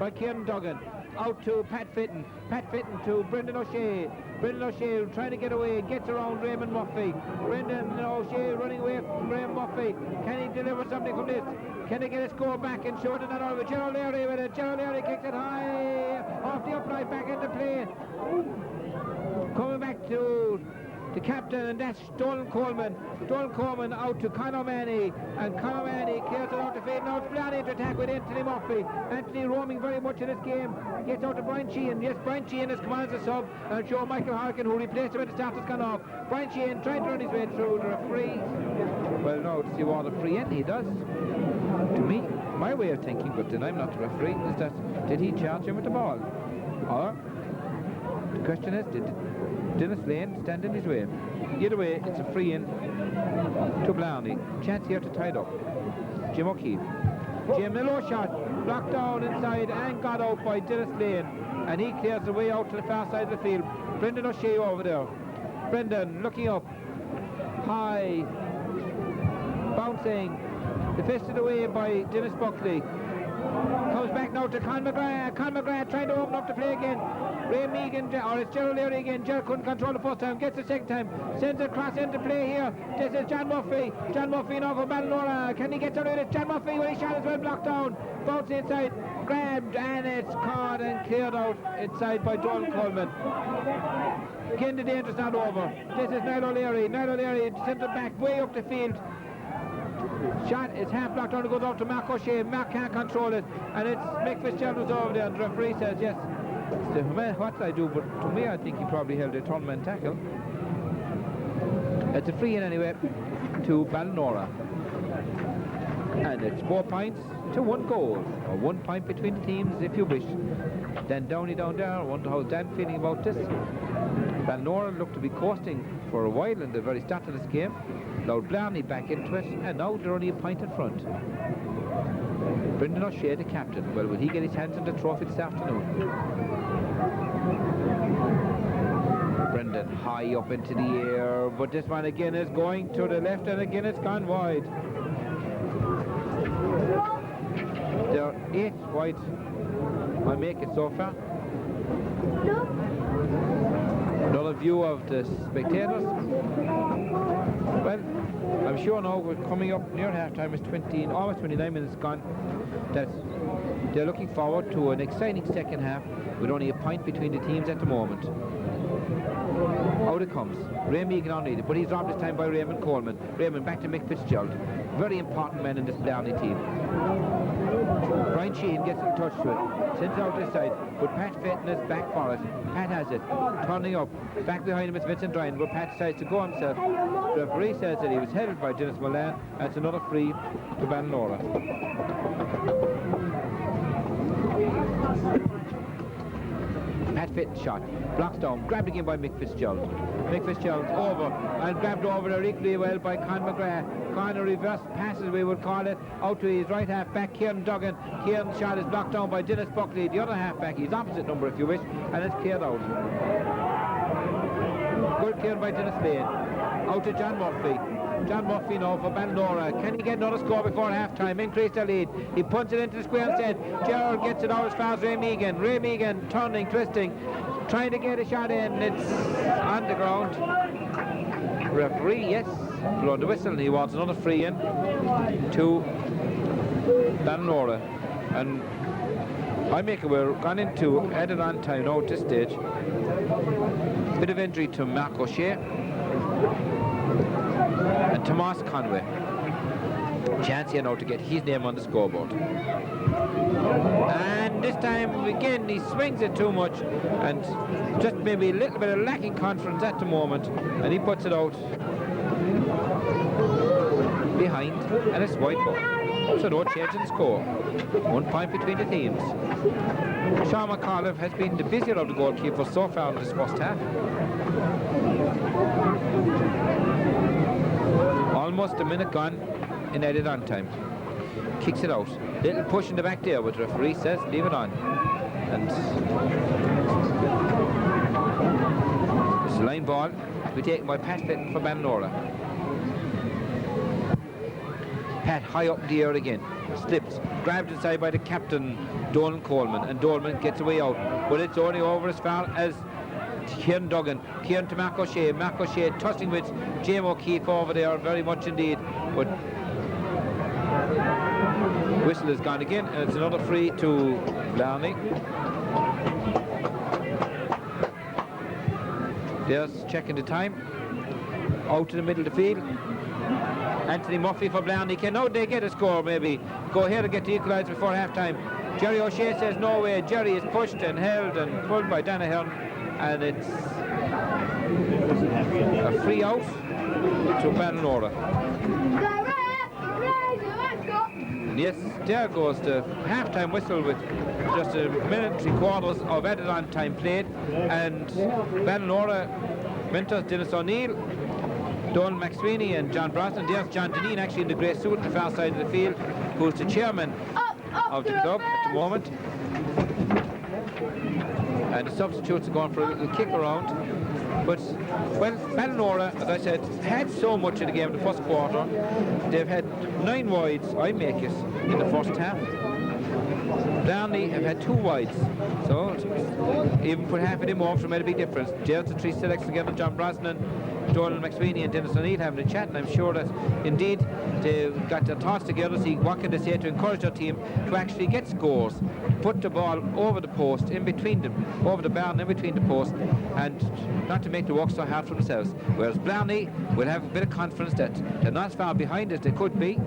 by Kieran Duggan. Out to Pat Fitton. Pat Fitton to Brendan O'Shea. Brendan O'Shea trying to get away. Gets around Raymond Murphy. Brendan O'Shea running away from Raymond Murphy. Can he deliver something from this? Can he get a score back and show it in that over? Gerald Leary with it. Gerald Leary kicks it high off the upright back into play. Coming back to the captain, and that's Donald Coleman. Donald Coleman out to Conor Manny, and Conor Manny clears it out to fade. Now it's Blarney to attack with Anthony Murphy. Anthony roaming very much in this game. Gets out to Brian Sheehan. Yes, Brian Sheehan has come on as a sub, and Joe Michael Harkin, who replaced him at the start, has gone off. Brian Sheehan trying to run his way through. The referee, well, no, does he want a free end? He does. To me, my way of thinking, but then I'm not the referee, is that did he charge him with the ball? Or the question is, did Dennis Lane stand in his way? Either way, it's a free in to Blarney. Chance here to tie it up. Jim O'Keefe. Jim, a low shot, blocked down inside and got out by Dennis Lane, and he clears the way out to the far side of the field. Brendan O'Shea over there. Brendan looking up, high, bouncing, defested away by Dennis Buckley. Comes back now to Con McGrath. Con McGrath trying to open up the play again. Ray Megan, or it's Gerald Leary again. Gerald couldn't control the first time, gets the second time, sends it across into play here. This is John Murphy. John Murphy now for Ballinora. Can he get to it? John Murphy, when he shot as well, blocked down. Bounce inside, grabbed, and it's caught and cleared out inside by Donald Coleman. Again, the danger's not over. This is Niall O'Leary. Niall O'Leary sends it back way up the field. Shot is half blocked down, it goes out to Mark O'Shea. Mark can't control it, and it's Mick Fitzgerald who's over there, and the referee says yes. So, what did I do? But to me, I think he probably held a tournament tackle. It's a free in anyway to Ballinora, and it's 4 points to 1 goal, or 1 point between the teams if you wish. Dan Downey down there, I wonder how Dan feeling about this. Ballinora looked to be coasting for a while in the very start of this game. Allowed Blarney back into it, and now they're only a point in front. Brendan O'Shea, the captain. Well, will he get his hands on the trophy this afternoon? Brendan high up into the air, but this one again is going to the left, and again it's gone wide. They're 8 wide. I make it so far. Another view of the spectators. Well, I'm sure now we're coming up near half-time. It's almost 29 minutes gone. That they're looking forward to an exciting second half with only a point between the teams at the moment. Out it comes. Ray Megan on needed, but he's robbed this time by Raymond Coleman. Raymond back to Mick Fitzgerald. Very important man in this Blarney team. Brian Sheehan gets in touch to it, sends it out this side, but Pat Fenton is back for it. Pat has it, turning up. Back behind him is Vincent Ryan, but Pat decides to go himself. The referee says that he was held by Dennis Mullane, and it's another free to Ballinora. Pat Fenton shot, blocks down, grabbed again by Mick Fitzgerald. Mick Fitzgerald's over, and grabbed over there equally well by Con McGrath. Con reverse passes, we would call it, out to his right half back, Kieran Duggan. Kieran's shot is blocked down by Dennis Buckley, the other half back, his opposite number if you wish, and it's cleared out. Good cleared by Dennis Lane. Out to John Murphy. John Murphy now for Ballinora. Can he get another score before half-time? Increase their lead. He punts it into the square instead. Gerald gets it out as far as Ray Megan. Ray Megan turning, twisting, trying to get a shot in. It's on the ground. Referee, yes, blow the whistle. He wants another free in to Ballinora. And I make it, we're gone into added on time now at this stage. Bit of injury to Mark O'Shea and Tomas Conway. Chance here now to get his name on the scoreboard. And this time again he swings it too much, and just maybe a little bit of lacking confidence at the moment, and he puts it out behind, and it's white ball. So no change in score. 1 point between the teams. Sean McAuliffe has been the busier of the goalkeepers so far in this first half. Almost a minute gone in added on time. Kicks it out. Little push in the back there, but the referee says leave it on. And it's a line ball to be taken by Pat Fenton for Ballinora. Pat high up in the air again, slips, grabbed inside by the captain Donald Coleman, and Dolman gets away out, but it's only over as far as Kieran Duggan. Kieran to Mark O'Shea. Mark O'Shea tussling with James O'Keefe over there very much indeed, but whistle is gone again, and it's another free to Blarney. There's checking the time. out to the middle of the field. Anthony Murphy for Blarney. Can now they get a score maybe? Go ahead and get the equaliser before half-time. Jerry O'Shea says no way. Jerry is pushed and held and pulled by Danaher, and it's a free out to Ballinora. Yes, there goes the half-time whistle with just a minute and 3/4 of added on time played, and Ballinora mentors Dennis O'Neill, Donald McSweeney and John Brosnan. There's John Deneen actually in the grey suit on the far side of the field, who's the chairman of the club at the moment. And the substitutes are going for a little kick around. But, well, Ballinora, as I said, had so much in the game in the first quarter. They've had 9 wides, I make it, in the first half. Blarney have had 2 wides, so even put half of them off, so it made a big difference. There's the 3 selects together, John Brosnan, Donald McSweeney and Dennis O'Neill having a chat, and I'm sure that indeed they've got their thoughts together, see what can they say to encourage their team to actually get scores, put the ball over the post, in between them, over the bar and in between the post, and not to make the work so hard for themselves. Whereas Blarney will have a bit of confidence that they're not as far behind as they could be.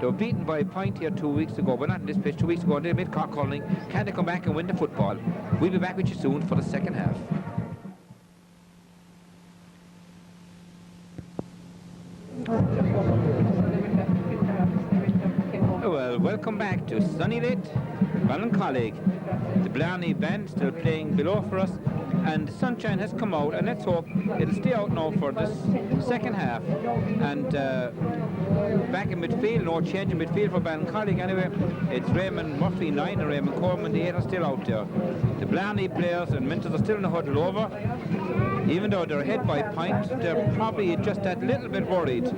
They were beaten by a point here 2 weeks ago, but not in this pitch, 2 weeks ago, and they made Mid-Cork hurling. Can they come back and win the football? We'll be back with you soon for the second half. Well, welcome back to sunny lit Ballincollig. The Blarney band still playing below for us, and the sunshine has come out, and let's hope it'll stay out now for this second half. And back in midfield, no change in midfield for Ballincollig anyway. It's Raymond Murphy 9 and Raymond Coleman the 8 are still out there. The Blarney players and mentors are still in the huddle over. Even though they're ahead by a point, they're probably just that little bit worried,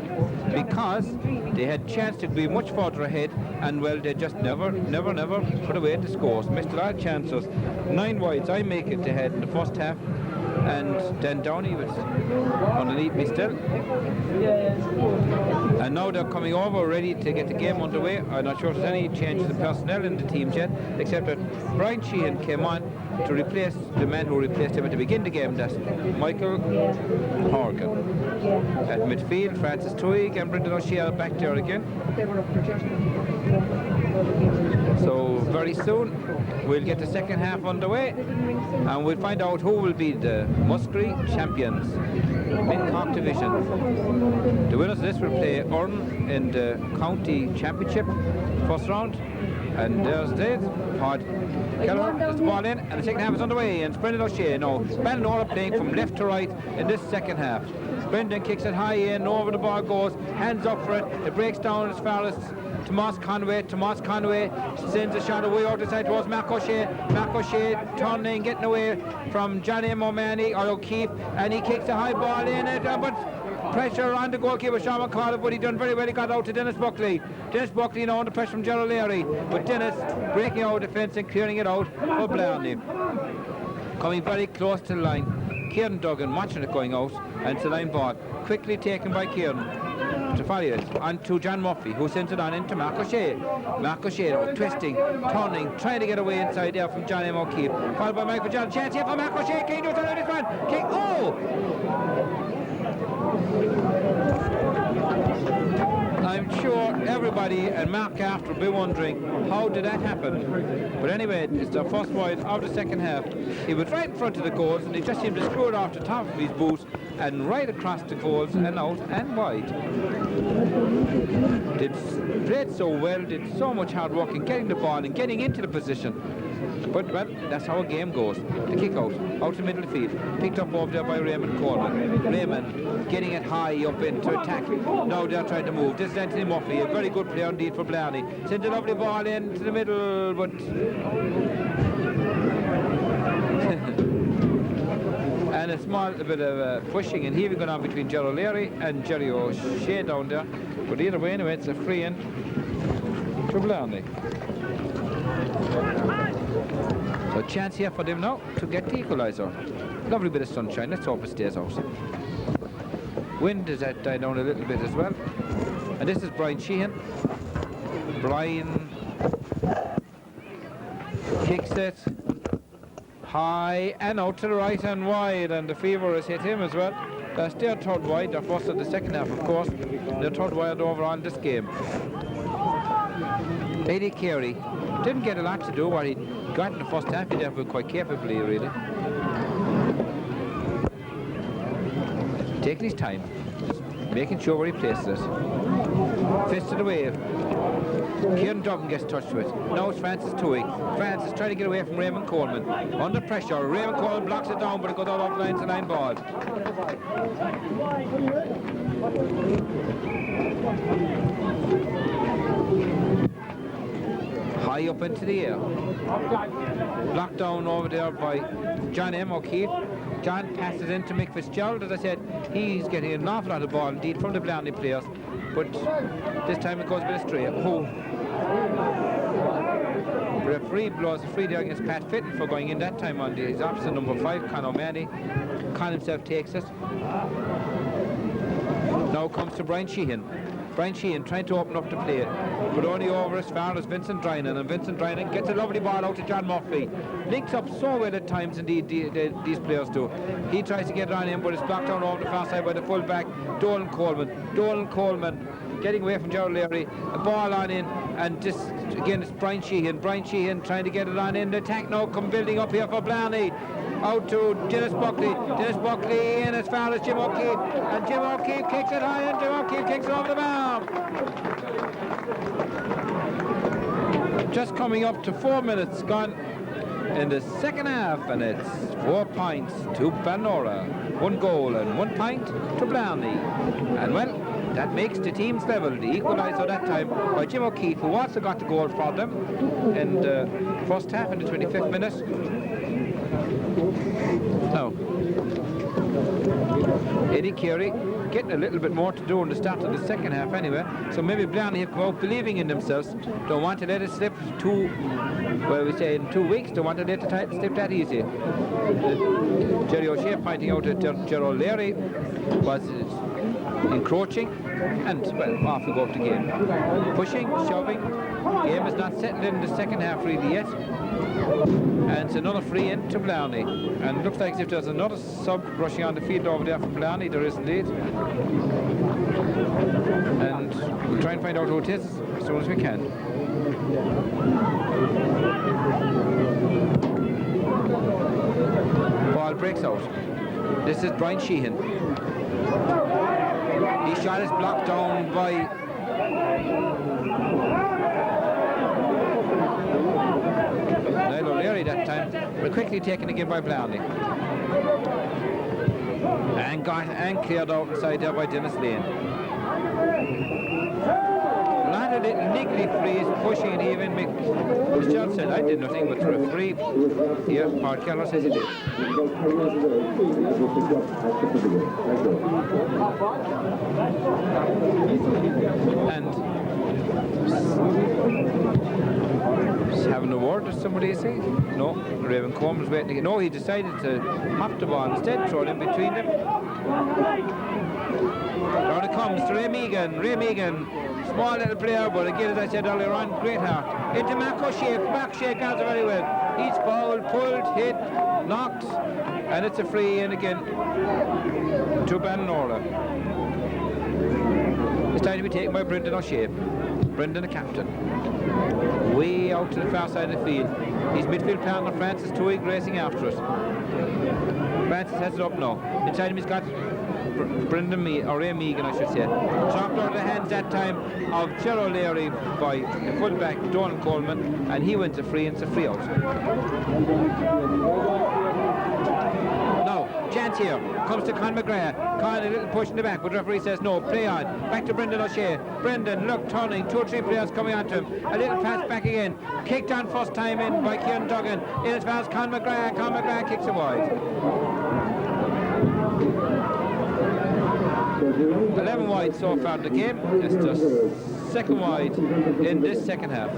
because they had chance to be much further ahead, and well, they just never put away the scores. Missed a lot of chances. 9 wides, I make it ahead in the first half, and then Downey was underneath me still. And now they're coming over ready to get the game underway. I'm not sure if there's any changes in personnel in the teams yet, except that Brian Sheehan came on to replace the man who replaced him at the beginning of the game, that's Michael Horgan. At midfield, Francis Twig and Brendan O'Shea are back there again. So very soon we'll get the second half underway, and we'll find out who will be the Muskerry champions, Mid-Cork division. The winners of this will play Urn in the county championship first round. And there's Dave, Pod Keller, there's the ball in, and the second half is underway, and Brendan O'Shea now. Ballinora playing from left to right in this second half. Brendan kicks it high in, over the ball goes, hands up for it, it breaks down as far as Tomas Conway. Tomas Conway sends a shot away out the side towards Mark O'Shea. Mark O'Shea turning, getting away from Johnny O'Mahony or O'Keefe, and he kicks a high ball in it, but pressure on the goalkeeper Sean McCall, but he done very well. He got out to Dennis Buckley. Dennis Buckley now under pressure from Gerald Leary, but Dennis breaking out of defence and clearing it out for Blarney. Coming very close to the line, Kieran Duggan watching it going out, and it's a line ball quickly taken by Kieran to follow it on to John Murphy, who sends it on into Mark O'Shea. Mark O'Shea twisting, turning, trying to get away inside there from Johnny O'Keefe, followed by Michael John. Chance here for Mark O'Shea. King does it this one. King, oh! I'm sure everybody and Mark after will be wondering how did that happen. But anyway, it's the first wide of the second half. He was right in front of the goals, and he just seemed to screw it off the top of his boot and right across the goals and out and wide. Played so well, did so much hard work in getting the ball and getting into the position. But, well, that's how a game goes. The kick out to the middle of the field. Picked up over there by Raymond Coleman. Raymond getting it high up into attack. Now they're trying to move. This is Anthony Murphy, a very good player indeed for Blarney. Sends a lovely ball into the middle, but... and a small bit of pushing and heaving going on between Gerald Leary and Jerry O'Shea down there. But either way, anyway, it's a free in to Blarney. So a chance here for them now to get the equaliser. Lovely bit of sunshine, let's hope it stays out. Wind has died down a little bit as well. And this is Brian Sheehan. Brian kicks it high and out to the right and wide, and the fever has hit him as well. That's their third wide, their first of the second half, of course. Their third wide overall in this game. Eddie Carey didn't get a lot to do what he got in the first half. He did it quite capably, really. Taking his time, just making sure where he places it. Fisted away. Kieran Duggan gets touched with it. Now it's Francis Toohey. Francis trying to get away from Raymond Coleman. Under pressure, Raymond Coleman blocks it down, but it goes out off the line ball. High up into the air. Blocked down over there by John M. O'Keefe. John passes into Mick Fitzgerald. As I said, he's getting an awful lot of ball indeed from the Blarney players, but this time it goes a bit astray. Oh. The referee blows a free there against Pat Fitton for going in that time on his opposite number 5, Conor O'Malley. Con himself takes it. Now comes to Brian Sheehan. Brian Sheehan trying to open up the play, but only over as far as Vincent Drynan, and Vincent Drynan gets a lovely ball out to John Murphy. Links up so well at times indeed, these players do. He tries to get it on him, but it's blocked down over the far side by the full-back, Dolan Coleman. Dolan Coleman getting away from Gerald Leary, a ball on in, and just again it's Brian Sheehan. Brian Sheehan trying to get it on in. The attack now come building up here for Blarney. Out to Dennis Buckley. Dennis Buckley in as far as Jim O'Keefe. And Jim O'Keefe kicks it high, and Jim O'Keefe kicks it over the bar. Just coming up to 4 minutes gone in the second half, and it's 4 points to Ballinora. 1 goal and 1 point to Blarney. And well, that makes the teams level. The equaliser that time by Jim O'Keefe, who also got the goal for them in the first half in the 25th minute. Now, Eddie Carey getting a little bit more to do in the start of the second half anyway, so maybe Blarney have come out believing in themselves. Don't want to let it slip in 2 weeks, don't want to let it slip that easy. Jerry O'Shea pointing out that Gerald Leary was encroaching, and well, off we go up the game. Pushing, shoving. Game is not settled in the second half really yet. And it's another free in to Blarney. And it looks like as if there's another sub rushing on the field over there from Blarney. There is indeed. And we'll try and find out who it is as soon as we can. Ball breaks out. This is Brian Sheehan. His shot is blocked down by Niall O'Leary that time, but quickly taken again by Blarney. And cleared out inside there by Dennis Lane. A lot of little niggly frees, pushing it even. As John said, I did nothing but the referee. Here, Paul Keller says he did. And having a word with somebody, you see? No, Raven Coleman's waiting to get. No, he decided to hop the ball instead, throw it in between them. Down it comes to Ray Megan. Ray Megan, small little player, but again, as I said earlier on, great heart. Into Mark O'Shea. Mark O'Shea counts very well. He's fouled, pulled, hit, knocked, and it's a free in again to Ballinora. It's time to be taken by Brendan O'Shea. Brendan, the captain. Way out to the far side of the field. His midfield partner, Francis Toohey, racing after it. Francis has it up now. Inside him he's got Brendan Ray Megan, I should say. Dropped out of the hands that time of Gerald Leary by the fullback, Donald Coleman, and he wins a free, and it's a free out. Now, chance here. Comes to Con McGrath. Con, a little push in the back, but the referee says no, play on. Back to Brendan O'Shea. Brendan, look, turning, 2 or 3 players coming onto him. A little pass back again. Kicked on first time in by Kieran Duggan. In as far as Con McGrath. Con McGrath kicks it wide. 11 wide so far in the game. It's the second wide in this second half.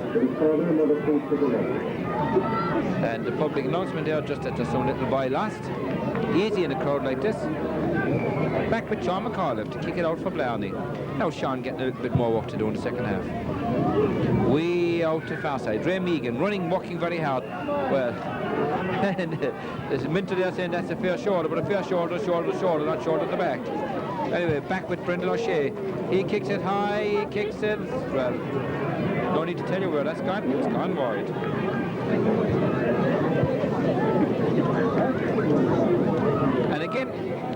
And the public announcement there just that there's some little boy lost. Easy in a crowd like this. Back with Sean McAuliffe to kick it out for Blarney. Now Sean getting a little bit more work to do in the second half. Way O'Shea out to the far side. Ray Megan running, working very hard. Well, there's a minute there saying that's a fair shoulder, but a fair shoulder, not shoulder to the back. Anyway, back with Brendan O'Shea. He kicks it high, he kicks it, well, no need to tell you where that's gone. It's gone wide. And again,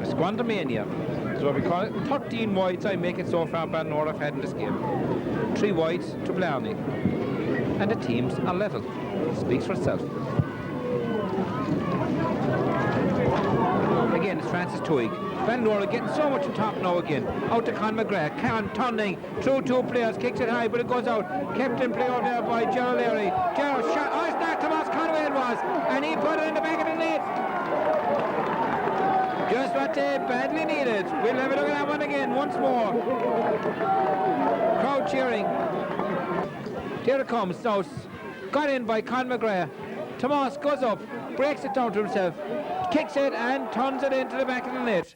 Squandermania. So we call it 13 wides I make it so far Ballinora have had in this game. 3 wides to Blarney. And the teams are level. Speaks for itself. Again, it's Francis Tuig. Ballinora getting so much on top now again. Out to Con McGrath. Con turning through 2 players. Kicks it high, but it goes out. Kept in play over there by Gerald Leary. Gerald shot. Oh, it's not Tomas Conway it was. And he put it in the back of the net. Just what they badly needed. We'll have a look at that one again once more. Crowd cheering. Here it comes. Now, got in by Con McGrath. Tomas goes up, breaks it down to himself, kicks it and turns it into the back of the net.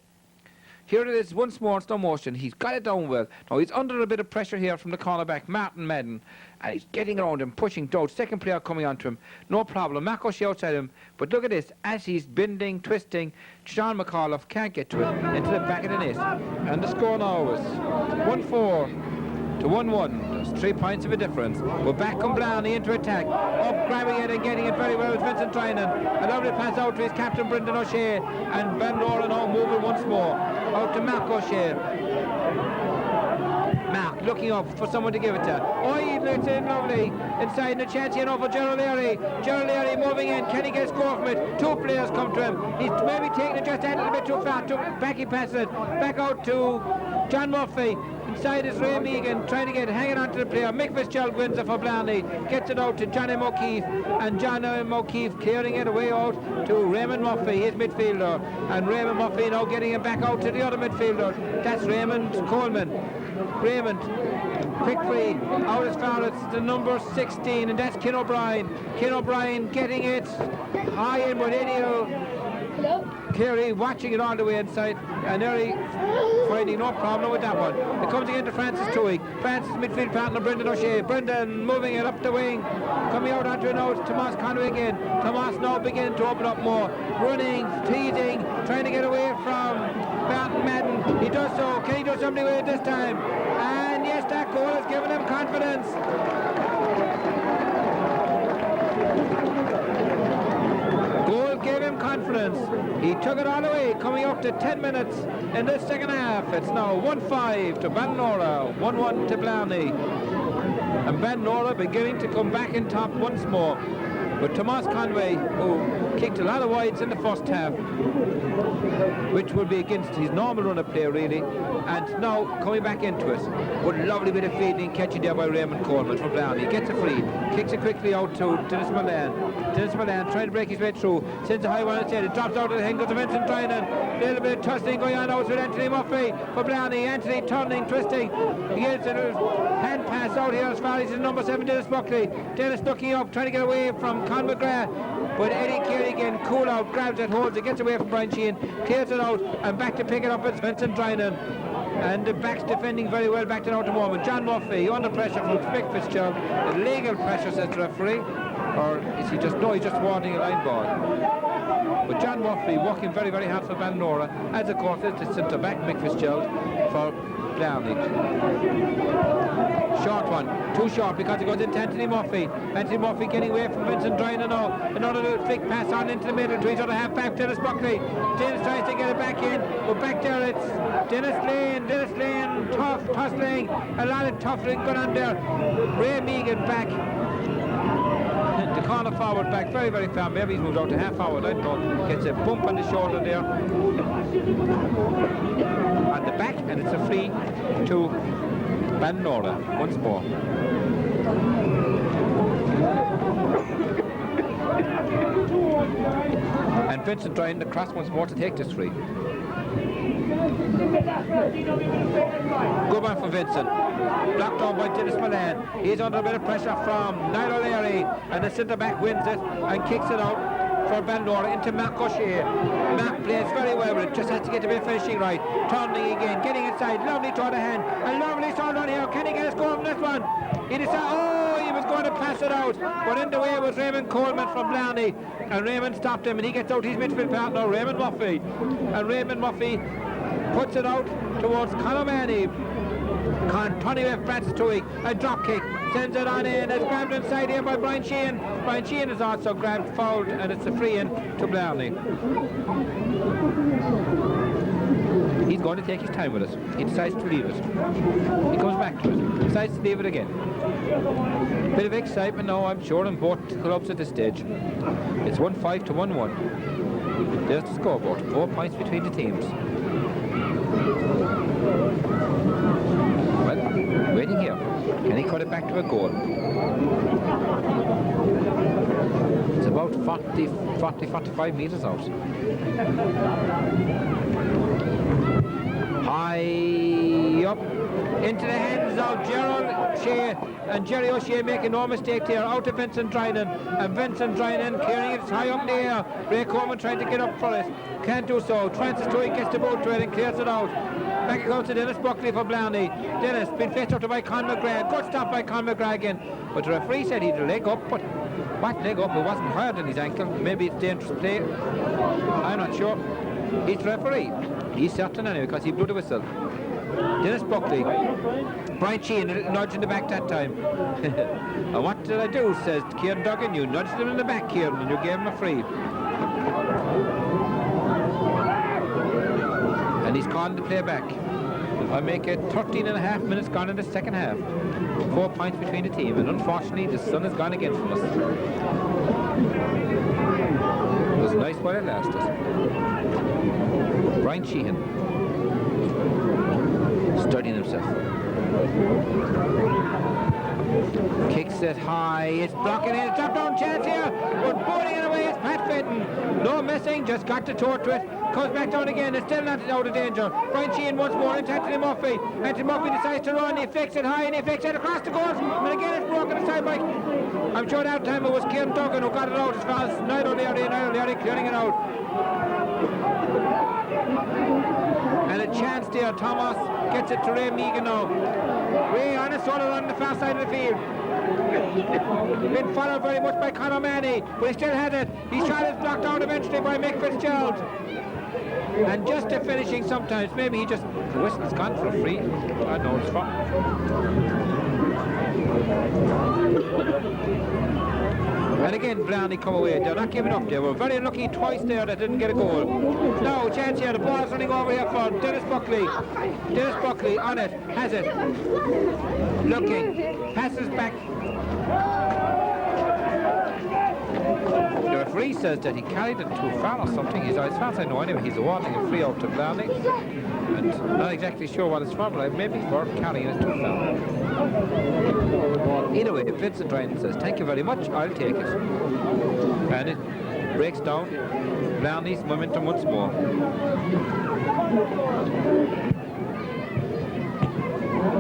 Here it is once more in slow motion. He's got it down well. Now he's under a bit of pressure here from the cornerback, Martin Madden. And he's getting around him, pushing down. Second player coming onto him. No problem. Mark O'Shea outside him. But look at this. As he's bending, twisting, Sean McAuliffe can't get to it into the back of the net. And the score now is 1-4 to 1-1. There's 3 points of a difference. We're back on Blarney into attack. Up grabbing it and getting it very well with Vincent Trinan. A lovely pass out to his captain Brendan O'Shea. And Ballinora now moving once more. Out to Mark O'Shea. Mark looking up for someone to give it to. Oh, it's in lovely. Inside the chance here now for Gerald Leary. Gerald Leary moving in. Can he get a score from it? 2 players come to him. He's maybe taking it just a little bit too far. Back he passes it. Back out to John Murphy. Inside is Ray Megan trying to get hanging on to the player. Mick Fitzgerald wins it for Blarney. Gets it out to Johnny O'Keefe. And Johnny O'Keefe clearing it away out to Raymond Murphy, his midfielder. And Raymond Murphy now getting it back out to the other midfielder. That's Raymond Coleman. Raymond, quick free, out as far as the number 16, and that's Ken O'Brien. Ken O'Brien getting it high in with Eddie Carey watching it all the way inside, and Eddie finding no problem with that one. It comes again to Francis Tuig. Francis midfield partner Brendan O'Shea. Brendan moving it up the wing, coming out onto a nose. Tomas Conway again. Tomas now beginning to open up more, running, teasing, trying to get away from Martin Madden. He does so. Can he do something with it this time? And yes, that goal has given him confidence. Goal gave him confidence. He took it all away, coming up to 10 minutes in the second half. It's now 1-5 to Ballinora, 1-1 to Blarney. And Ballinora beginning to come back in top once more. With Tomas Conway, who kicked a lot of wides in the first half, which would be against his normal run of play, really, and now coming back into it. With a lovely bit of feeding, catching there by Raymond Coleman from Blarney. Gets it free, kicks it quickly out to Dennis Mullane. Dennis Mullane trying to break his way through, sends a high one instead. It drops out of the hand, goes to Vincent Trinan. A little bit of tussling going on out with Anthony Murphy for Blarney. Anthony turning, twisting. He gets a hand pass out here as far as his number 7, Dennis Buckley. Dennis looking up, trying to get away from Con McGrath. But Eddie Carey again, cool out, grabs it, holds it, gets away from Brian Sheehan, clears it out, and back to pick it up is Vincent Trinan. And the back's defending very well back to now at the moment. John Murphy under pressure from Mick Fitzgerald. Illegal pressure, says the referee. Or is he just, no, he's just wanting a line ball. But John Murphy working very, very hard for Ballinora, as of course is the centre back, Mick Fitzgerald, for Blarney. Short one, too short because it goes into Anthony Murphy. Anthony Murphy getting away from Vincent Dryner now. Another little flick pass on into the middle to his other half back, Dennis Buckley. Dennis tries to get it back in, but back there it's Dennis Lane, tough, tussling, a lot of tussling going on there. Ray Megan back. The corner forward back, very, very far. Maybe he's moved out to half forward, I don't know. Gets a bump on the shoulder there. On the back, and it's a free to Ballinora once more. And Vincent trying the cross once more to take this free. Good one for Vincent. Blocked down by Dennis Mullane. He's under a bit of pressure from Niall O'Leary, and the centre back wins it and kicks it out for Ballinora into Mark O'Shea. Mark plays very well with it, just has to get a bit of finishing right. Turning again, getting inside, lovely throw to hand, a lovely shot on here. Can he get a score from this one? He decides, oh, he was going going to pass it out, but in the way was Raymond Coleman from Blarney, and Raymond stopped him, and he gets out his midfield partner, Raymond Murphy, and Raymond Murphy puts it out towards Conor Manny. Tony with Francis Tui, a drop kick, sends it on in, it's grabbed inside here by Brian Sheehan. Brian Sheehan is also grabbed, fouled, and it's a free in to Blarney. He's going to take his time with it. He decides to leave it. He comes back to it, decides to leave it again. Bit of excitement now, I'm sure, in both clubs at this stage. It's 1-5 to 1-1. There's the scoreboard, 4 points between the teams. Well, waiting here. Can he cut it back to a goal? It's about 45 metres out. High up into the hands of Gerald Shea, and Jerry O'Shea making no mistake here, out to Vincent Drynan, and Vincent Drynan carrying it high up in the air. Ray Coleman trying to get up for it, can't do so. Francis Tui gets the boat to it and clears it out. Back it goes to Dennis Buckley for Blarney. Dennis been faced up to by Con McGrath, good stop by Con McGrath again, but the referee said he'd a leg up, but what leg up? It wasn't higher than his ankle. Maybe it's dangerous play, I'm not sure. He's the referee. He's certain anyway, because he blew the whistle. Dennis Buckley. Brian Sheehan, a little nudge in the back that time. And what did I do, says Kieran Duggan. You nudged him in the back, Kieran, and you gave him a free. And he's calling the play back. I make it 13.5 minutes gone in the second half. 4 points between the team, and unfortunately the sun has gone again from us. It was nice while it lasted. Brian Sheehan studying himself. Kicks it high, it's blocking it, drop down chance here, but bowling it away, it's Pat Fenton. No missing, just got the toe to it, comes back down again, it's still not out of danger. Brian Sheehan once more into Anthony Murphy. Anthony Murphy decides to run, he flicks it high and he flicks it across the goals, and again it's broken aside by, I'm sure that time it was Kieran Duggan who got it out as far as Niall O'Leary clearing it out. And a chance there, Thomas gets it to Ray Meegan now. Ray on a solo on the far side of the field. Been followed very much by Conor Manny, but he still had it. His shot is blocked out eventually by Mick Fitzgerald. And just a finishing sometimes, maybe he just, the whistle's gone for a free. I know it's fun. And again, Blarney come away. They're not giving up. They were very unlucky twice there that didn't get a goal. Now, chance here. The ball's running over here for Dennis Buckley. Dennis Buckley on it. Has it. Looking. Passes back. The referee says that he carried it too far or something. As far as I know anyway, he's awarding a free out to Blarney. And not exactly sure what it's from, but maybe for carrying it too far. Either way, Vincent Drynan says, thank you very much, I'll take it. And it breaks down Blarney's momentum once more.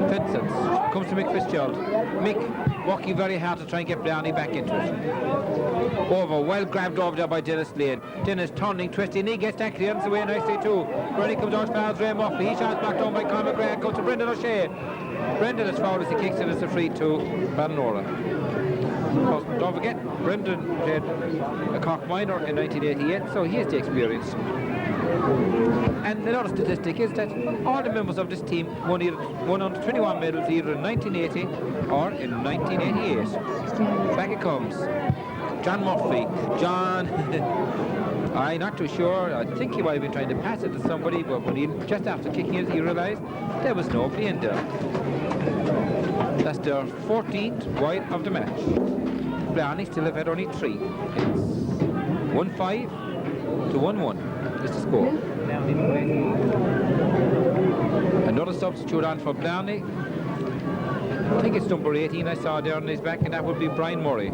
Vincent comes to Mick Fitzgerald. Mick working very hard to try and get Blarney back into it. Over, well grabbed over there by Dennis Lane. Dennis turning, twisting, he gets that clearance away nicely too. Brendan comes out as far as Ray Murphy. He shot blocked down by Conor McGrath. Goes to Brendan O'Shea. Brendan is fouled as he kicks it as a free to Ballinora. Don't forget, Brendan played a Cork minor in 1988, so he has the experience. And another statistic is that all the members of this team won under 21 medals either in 1980 or in 1988. Back it comes. John Murphy. John, I'm not too sure. I think he might have been trying to pass it to somebody, but when he, just after kicking it, he realised there was nobody in there. That's their 14th wide of the match. Blarney still have had only 3. It's 1-5 to 1-1 is the score. Another substitute on for Blarney. I think it's number 18 I saw there on his back, and that would be Brian Murray.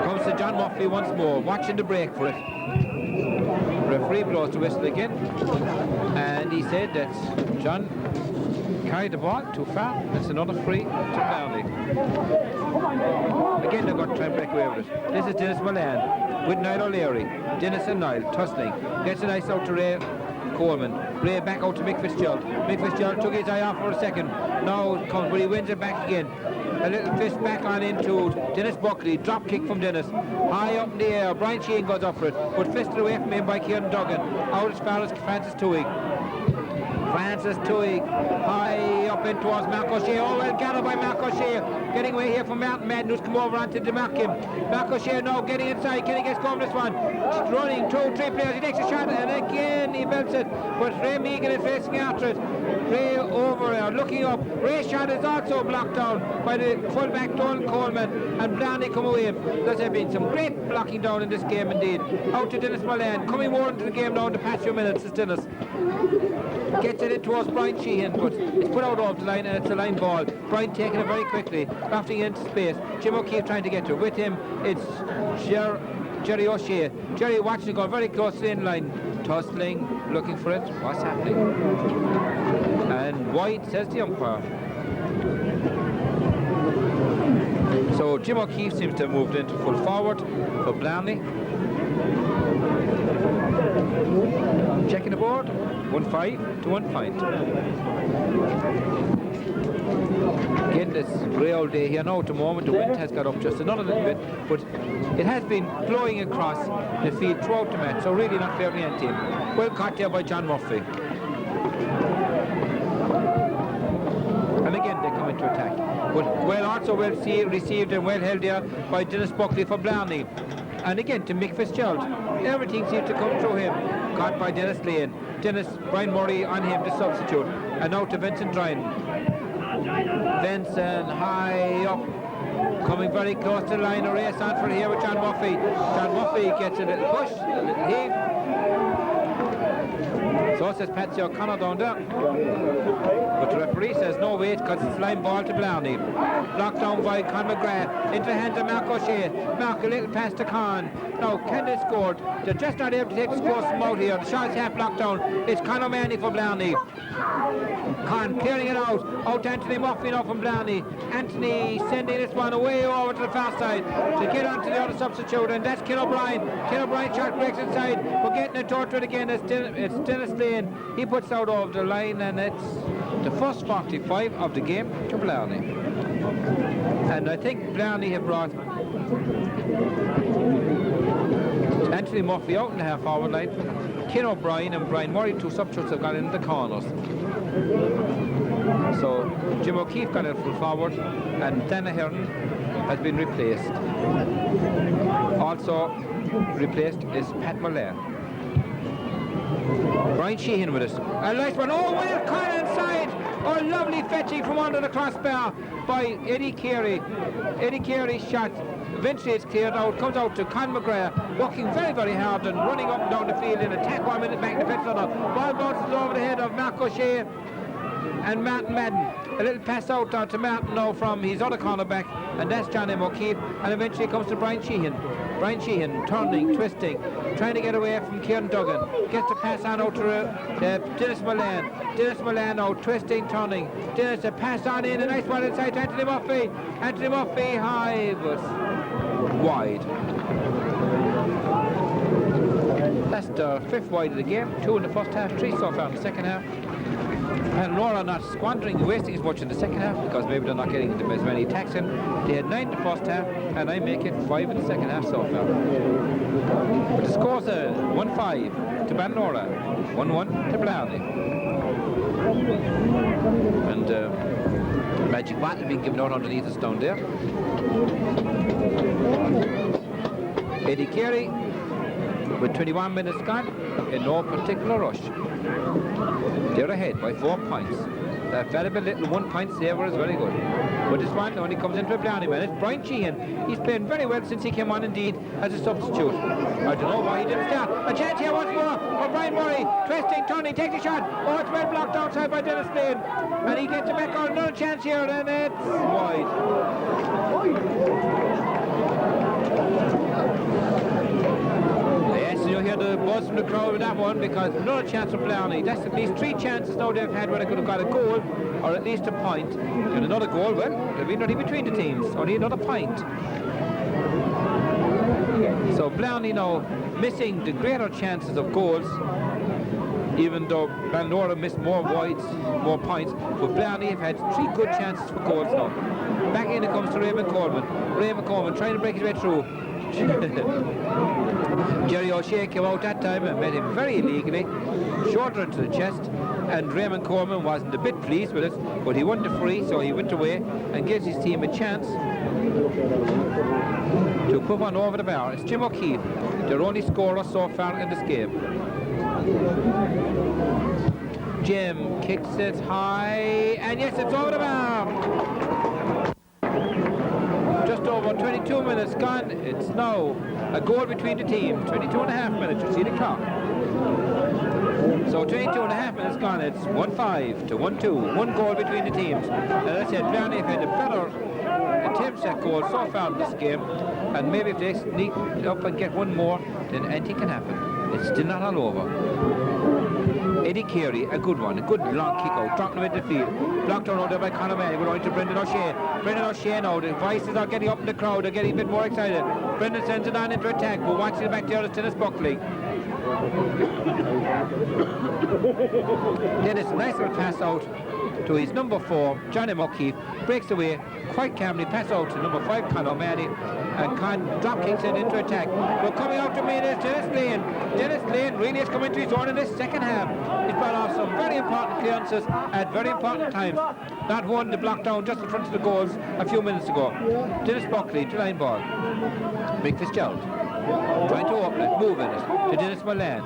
Comes to John Murphy once more, watching the break for it. Referee blows the whistle again, and he said that John carried the ball too far. That's another free to Blarney. Again, they're going to try and break away with it. This is Dennis Mullane with Niall O'Leary. Dennis and Niall tussling. Gets a nice out to Ray Coleman. Play back out to Mick Fitzgerald. Mick Fitzgerald took his eye off for a second. Now it comes, but he wins it back again. A little fist back on into Dennis Buckley. Drop kick from Dennis. High up in the air. Brian Sheehan goes up for it, but fisted away from him by Kieran Duggan. Out as far as Francis Tuig. Francis Tuig high up in towards Mark O'Shea. Oh, well gathered by Mark O'Shea. Getting away here from Martin Madden, who's come over onto mark him. Mark O'Shea now getting inside. Can he get scored this one? Running 2-3 players. He takes a shot and again he belts it. But Ray Megan is racing after it. Ray over looking up. Ray's shot is also blocked down by the fullback Donald Coleman, and Blarney come away. There's been some great blocking down in this game indeed. Out to Dennis Mullane. Coming more into the game now in the past few minutes is Dennis. Gets it in towards Brian Sheehan, but it's put out off the line and it's a line ball. Brian taking it very quickly, drafting into space. Jim O'Keefe trying to get to it. With him, it's Jerry O'Shea. Jerry watching it go very close to the end line. Tussling, looking for it. What's happening? And wide, says the umpire. So Jim O'Keefe seems to have moved into full forward for Blarney. Checking the board. 1-5 to 1 point. Again, this grey old day here now at the moment. The wind has got up just another little bit, but it has been blowing across the field throughout the match, so really not favoring any team. Well caught there by John Murphy. And again they come into attack. But also well received and well held there by Dennis Buckley for Blarney. And again to Mick Fitzgerald. Everything seems to come through him. Caught by Dennis Lane. Brian Murray on him to substitute. And now to Vincent Ryan. Vincent high up. Coming very close to the line. A race on for here with John Murphy. John Murphy gets a little push, a little heave. So says Patsy O'Connor down there. But the referee says no wait because it's line ball to Blarney. Blocked down by Con McGrath. Into the hands of Mark O'Shea. Mark a little pass to Con. Now can they score? They're just not able to take the score from out here. The shot's half blocked down. It's Con O'Mahony for Blarney. Con clearing it out. Out to Anthony Murphy now from Blarney. Anthony sending this one away over to the far side to get onto the other substitute, and that's Ken O'Brien. Ken O'Brien shot breaks inside. We're getting it toward it again. It's Dennis Lane. He puts out over the line, and it's the first 45 of the game to Blarney. And I think Blarney have brought Anthony Murphy out in the half-forward line. Ken O'Brien and Brian Murray, two substitutes, have gone into the corners. So Jim O'Keefe got it full forward, and Dana Hearn has been replaced. Also replaced is Pat Mullane. Brian Sheehan with us. A nice one. Oh, well caught inside. Oh, lovely fetching from under the crossbar by Eddie Carey. Eddie Carey's shot. Eventually it's cleared out. Comes out to Con McGrath, working very, very hard and running up and down the field in attack 1 minute back defence. Ball bounces over the head of Mark O'Shea and Martin Madden. A little pass out to Martin now from his other cornerback, and that's John M. O'Keefe, and eventually comes to Brian Sheehan. Brian Sheehan turning, twisting, trying to get away from Kieran Duggan. Gets the pass on out to Dennis Mullane. Dennis Mullane now twisting, turning. Dennis a pass on in, a nice one inside to Anthony Murphy. Anthony Murphy high, but wide. That's the 5th wide of the game. 2 in the first half, 3 so far in the second half. And Laura not wasting as much in the second half because maybe they're not getting as many attacks in. They had 9 in the first half, and I make it 5 in the second half so far. But the score's 1-5 to Ballinora, 1-1 to Blarney. And magic bottle being given out underneath us down there. Eddie Carey with 21 minutes gone in no particular rush. They're ahead by 4 points. That valuable little 1 point saver is very good. But this one only comes into a Blarney man. It's Brian Sheehan. He's playing very well since he came on indeed as a substitute. I don't know why he didn't start. A chance here once more for Brian Murray. Twisting, turning, takes a shot. Oh, it's well blocked outside by Dennis Lane. And he gets it back on. Another chance here, and it's wide. You hear the buzz from the crowd with that one because another chance for Blarney. That's at least 3 chances now they've had where they could have got a goal or at least a point. And another goal, well, there'll be nothing between the teams, only another point. So Blarney now missing the greater chances of goals even though Ballinora missed more wides, more points, but Blarney have had 3 good chances for goals now. Back in it comes to Raymond Coleman. Raymond Coleman trying to break his way through. Jerry O'Shea came out that time and met him very illegally, shoulder into the chest, and Raymond Coleman wasn't a bit pleased with it, but he won the free, so he went away and gives his team a chance to put one over the bar. It's Jim O'Keefe, their only scorer so far in this game. Jim kicks it high, and yes, it's over the bar. Just over 22 minutes gone. It's now a goal between the teams. 22 and a half minutes, you see the clock. So 22 and a half minutes gone. It's 1-5 to 1-2. 1 goal between the teams. As I said, Blarney have had a better attempts at goal so far in this game, and maybe if they sneak up and get one more, then anything can happen. It's still not all over. Eddie Carey, a good one, a good long kick out, dropping him into the field. Blocked out there by Conor Manning, we're on to Brendan O'Shea. Brendan O'Shea now, the voices are getting up in the crowd, they're getting a bit more excited. Brendan sends it on into attack, but watching it back there is Dennis Buckley. Dennis, nice little pass out to his number 4, Johnny O'Keefe, breaks away, quite calmly pass out to number 5, Conor Manning, and Con drop kicks it into attack. But coming out to me is Dennis Lane. Dennis Lane really has come into his own in this second half. He's brought off some very important clearances at very important times. That one, the block down just in front of the goals a few minutes ago. Dennis Buckley to line ball. Mick Fitzgerald trying to open it, moving it to Dennis Mullane.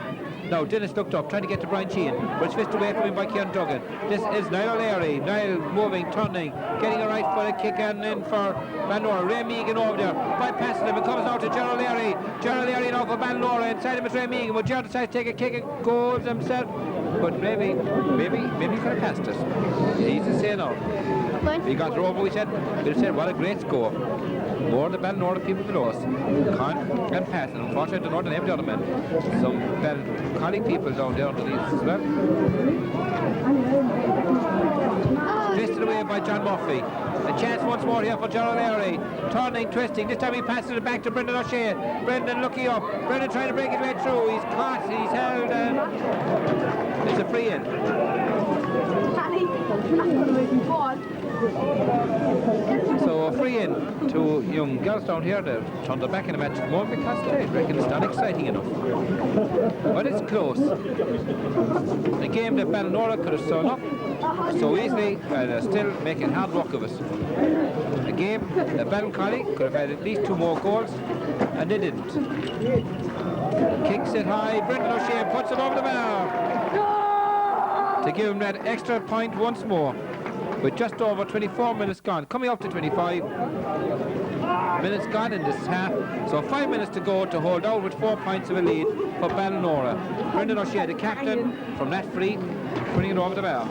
Now Dennis looked up, trying to get to Brian Sheehan, but it's fished away from him by Kieran Duggan. This is Niall O'Leary. Niall moving, turning, getting a right footed kick and in for Ballinora. Ray Meegan over there, bypassing him, and comes out to Gerald O'Leary. Gerald O'Leary now for Ballinora, inside him is Ray Meegan, but Gerald decides to take a kick and goes himself. But maybe he could have passed it. It's easy to say now. He got over, we said, what a great score. More than Ballinora people below us. Con and Pat, and unfortunately I don't know the name of the other men. Some Ballincollig people down there underneath as well. Twisted away by John Murphy. A chance once more here for Gerald O'Leary. Turning, twisting. This time he passes it back to Brendan O'Shea. Brendan looking up. Brendan trying to break his way through. He's caught, he's held, and it's a free in. So a free in to young girls down here. They've turned their back in the match at the moment because they reckon it's not exciting enough. But it's close. A game that Ballinora could have sewn up so easily, and they're still making hard work of it. A game that Ballincollig could have had at least 2 more goals, and they didn't. Kicks it high, Brendan O'Shea puts it over the bar to give him that extra point once more. With just over 24 minutes gone, coming up to 25 minutes gone in this half, so 5 minutes to go to hold out with 4 points of a lead for Ballinora. Brendan O'Shea, the captain, from that free, putting it over the bar.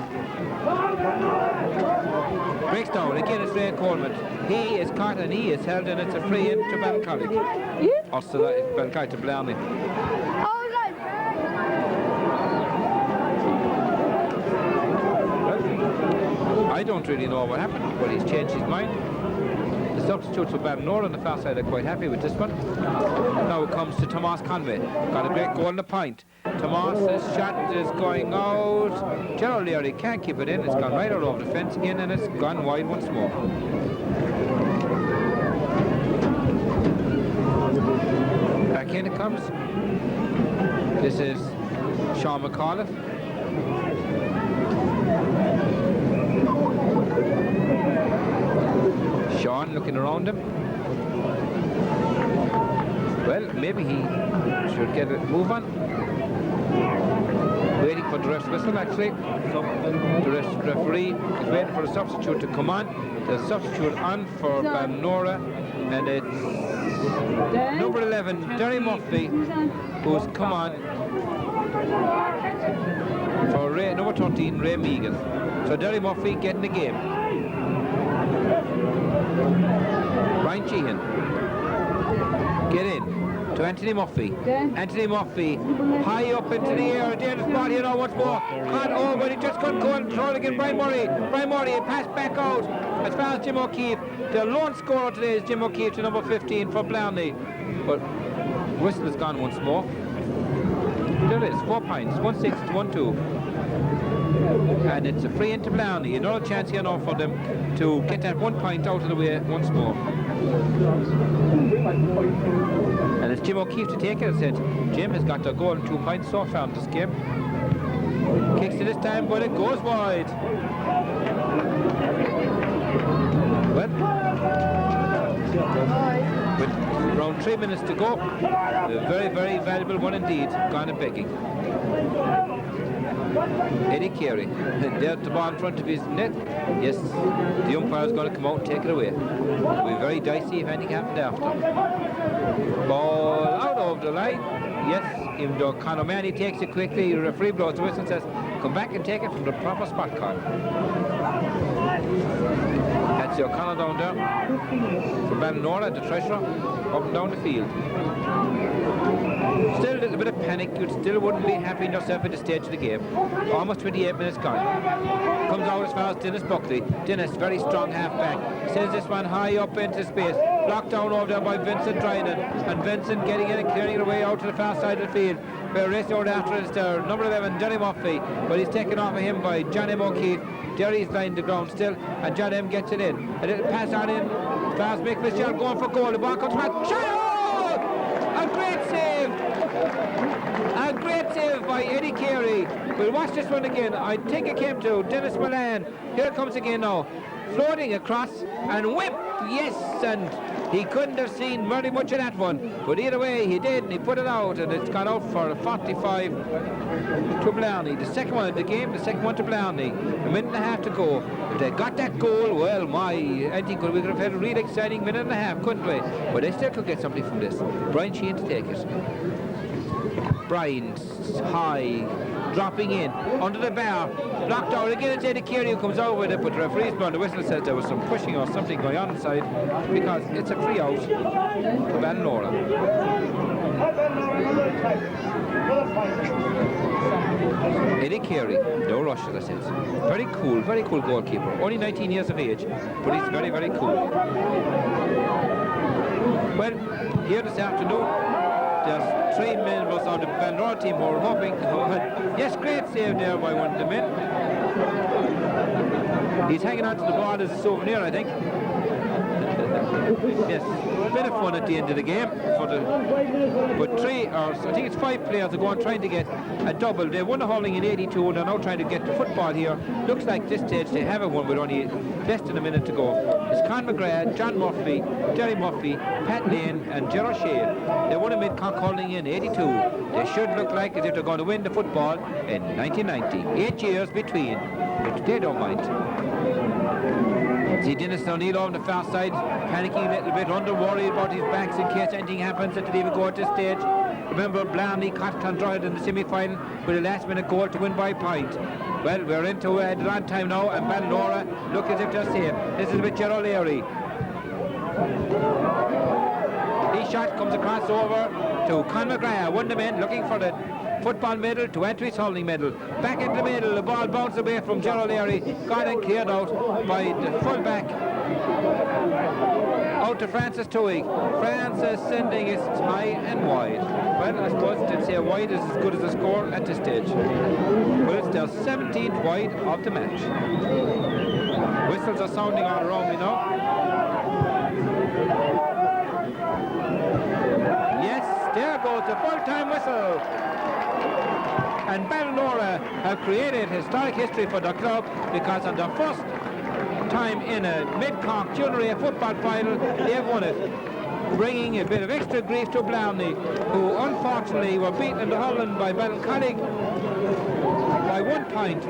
Breaks down, again it's Ray Coleman. He is caught and he is held, and it's a free in to Ballincollig. Also, Ballincollig to Blarney. I don't really know what happened, but he's changed his mind. The substitutes for Ballinora on the far side are quite happy with this one. Now it comes to Tomas Conway. Got a great goal on the point. Tomas's shot is going out. Gerald O'Leary can't keep it in. It's gone right out over the fence again, and it's gone wide once more. Back in it comes. This is Sean McAuliffe. Sean looking around him. Well, maybe he should get a move on. Waiting for the ref's whistle, actually. The referee is waiting for the substitute to come on. The substitute on for Ballinora, and it's number 11, Derry Murphy, who's come on for number 13, Ray Meegan. So Derry Murphy getting the game. Brian Sheehan, get in to Anthony Murphy. Anthony Murphy, high up into the air. There's the ball here now once more. Caught over, he just couldn't go and throw it again. Brian Murray, a pass back out as far as Jim O'Keefe. The lone scorer today is Jim O'Keefe to number 15 for Blarney. But whistle has gone once more. There it is, 4 points, 1-6 to 1-2. And it's a free into Blarney. Another chance here now for them to get that 1 point out of the way once more. And it's Jim O'Keefe to take it. I said Jim has got a goal and 2 points so far in this game. Kicks it this time, but it goes wide. Well, with around 3 minutes to go, a very, very valuable one indeed. Gone and begging. Eddie Carey, there's the ball in front of his net. Yes, the umpire is going to come out and take it away. It'll be very dicey if anything happened after. Ball out over the line. Yes, even though Conor Manny takes it quickly, the referee blows the whistle and says, come back and take it from the proper spot card. That's your O'Connell down there. For Ballinora, the treasurer, up and down the field. Still a little bit of panic. You still wouldn't be happy in yourself at the stage of the game. Almost 28 minutes gone. Comes out as far as Dennis Buckley. Dennis, very strong half-back. Sends this one high up into space. Blocked down over there by Vincent Drynan. And Vincent getting in and clearing it away out to the far side of the field. We're racing out after it is there. Number 11, Derry Murphy. But he's taken off of him by John M. O'Keefe. Derry's lying the ground still. And John M. gets it in. A little pass on in. Fast Mick Fitzgerald going for goal. The ball comes back. Shot! A great save! A great save by Eddie Carey. We'll watch this one again. I think it came to Dennis Milan. Here it comes again now. Floating across and whipped, yes, and he couldn't have seen very much of that one. But either way, he did, and he put it out, and it's gone out for 45 to Blarney. The second one of the game, the second one to Blarney. A minute and a half to go. If they got that goal, well, I think we could have had a really exciting minute and a half, couldn't we? But they still could get something from this. Brian Sheehan to take it. Brian, high, dropping in, under the bar, blocked out again. It's Eddie Carey who comes over with it, but the referee's blown the whistle, says there was some pushing or something going on inside, because it's a free out for Ballinora. Eddie Carey, no rush, as I said. Very cool goalkeeper. Only 19 years of age, but he's very, very cool. Well, here this afternoon, there's 3 members of the Ballinora team who are hoping. Yes, great save there by one of the men. He's hanging on to the ball as a souvenir, I think. Yes, a bit of fun at the end of the game. But I think it's 5 players are going trying to get a double. They won the hurling in 82 and they're now trying to get the football here. Looks like this stage they haven't won with only less than a minute to go. It's Con McGrath, John Murphy, Derry Murphy, Pat Lane and Gerard Shea. They won a Mid-Cork hurling in 82. They should look like as if they're going to win the football in 1990. 8 years between, but they don't mind. See Dennis O'Neill on the far side, panicking a little bit, under worried about his backs in case anything happens that they even go at this stage. Remember, Blarney caught Clondroyd in the semi-final with a last-minute goal to win by a point. Well, we're into the long time now, and Ballinora look as if they're safe. This is with Gerald O'Leary. His shot comes across over to Con McGrath, one of the men looking for the football medal to Anthony's hurling medal. Back into the middle, the ball bounced away from Gerald O'Leary, got and cleared out by the full-back. Out to Francis Tuig. Francis sending it high and wide. Well, I suppose they'd say wide is as good as a score at this stage. But it's their 17th wide of the match. Whistles are sounding all around me now. Yes, there goes the full-time whistle. And Ballinora have created historic history for the club because on their first time in a Mid-Cork Junior A football final, they have won it, bringing a bit of extra grief to Blarney, who unfortunately were beaten in the hurling by Ballincollig by 1 point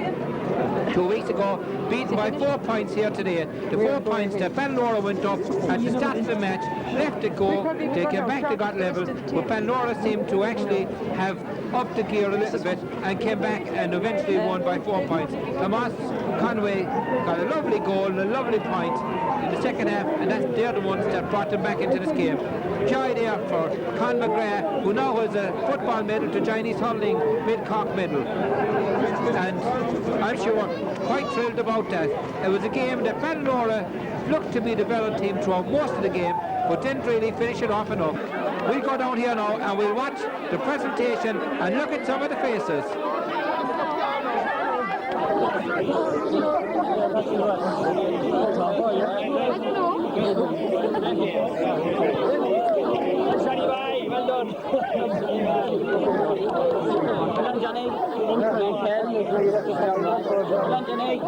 2 weeks ago, beaten by 4 points here today. The 4 points that Ballinora went up at the start of the match, left it go, they came back, they got level, but Ballinora seemed to actually have upped the gear a little bit and came back and eventually won by 4 points. Tomas Conway got a lovely goal, a lovely point in the second half, and they're the ones that brought them back into this game. Joy there for Con McGrath, who now has a football medal to join his hurling Mid-Cork medal. And and I'm sure quite thrilled about that. It was a game that Ballinora looked to be the better team throughout most of the game, but didn't really finish it off enough. We'll go down here now and we'll watch the presentation and look at some of the faces. Well done. Well done, Johnny. Well done, Johnny.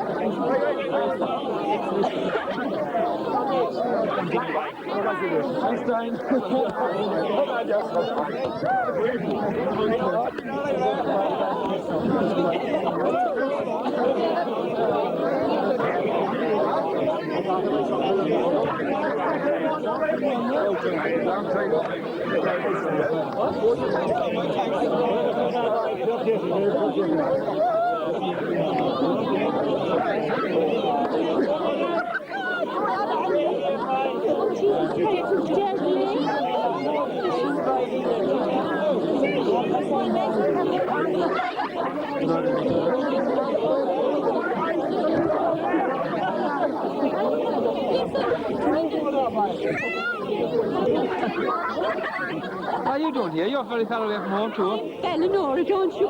What are you doing here? You're very far away from home too. Ballinora, don't you?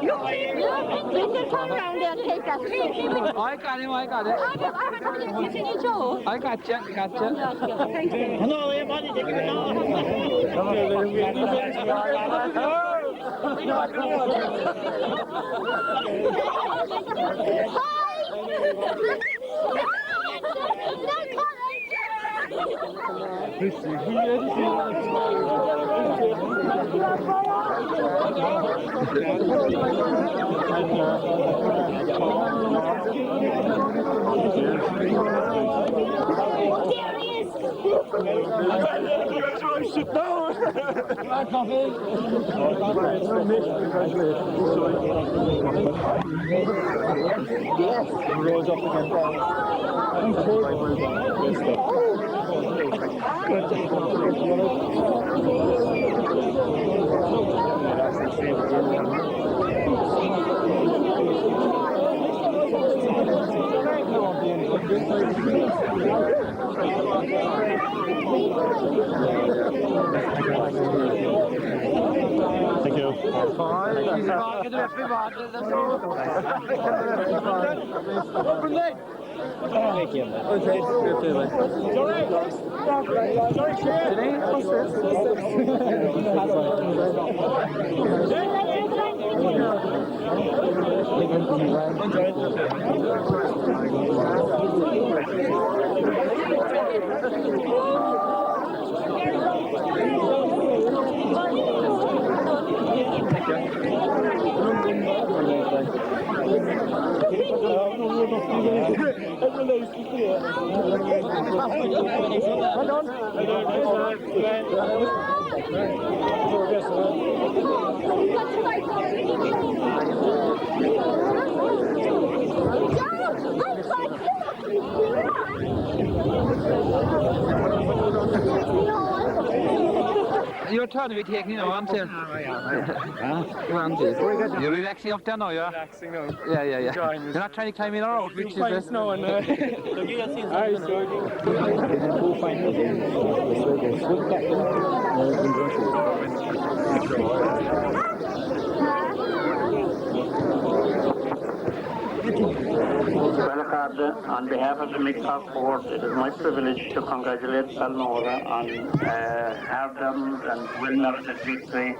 Linda, turn around there and take that. I got him, I got it. I got you, got you. Thank you. No, everybody, take it down. Thank you. Your turn to be taking it on, Tim. You're relaxing up there now, yeah? Relaxing now. Yeah. You're not trying to climb in or out, which is the snow and On behalf of the Mid-Cork board, it is my privilege to congratulate Ballinora on hard-earned and well-merited victory.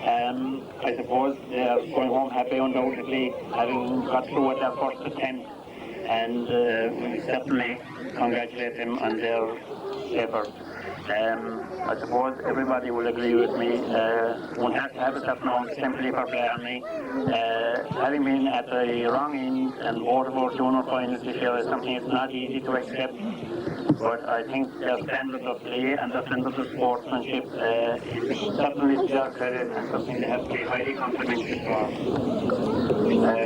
I suppose they are going home happy, undoubtedly, having got through at their first attempt, and we certainly congratulate them on their effort. I suppose everybody will agree with me. One has to have it up now simply for Blarney. Having been at the wrong end and Waterford junior finals this year is something that's not easy to accept. But I think their standards of play and their standards of sportsmanship is certainly to their credit and something they have to be highly complimented for.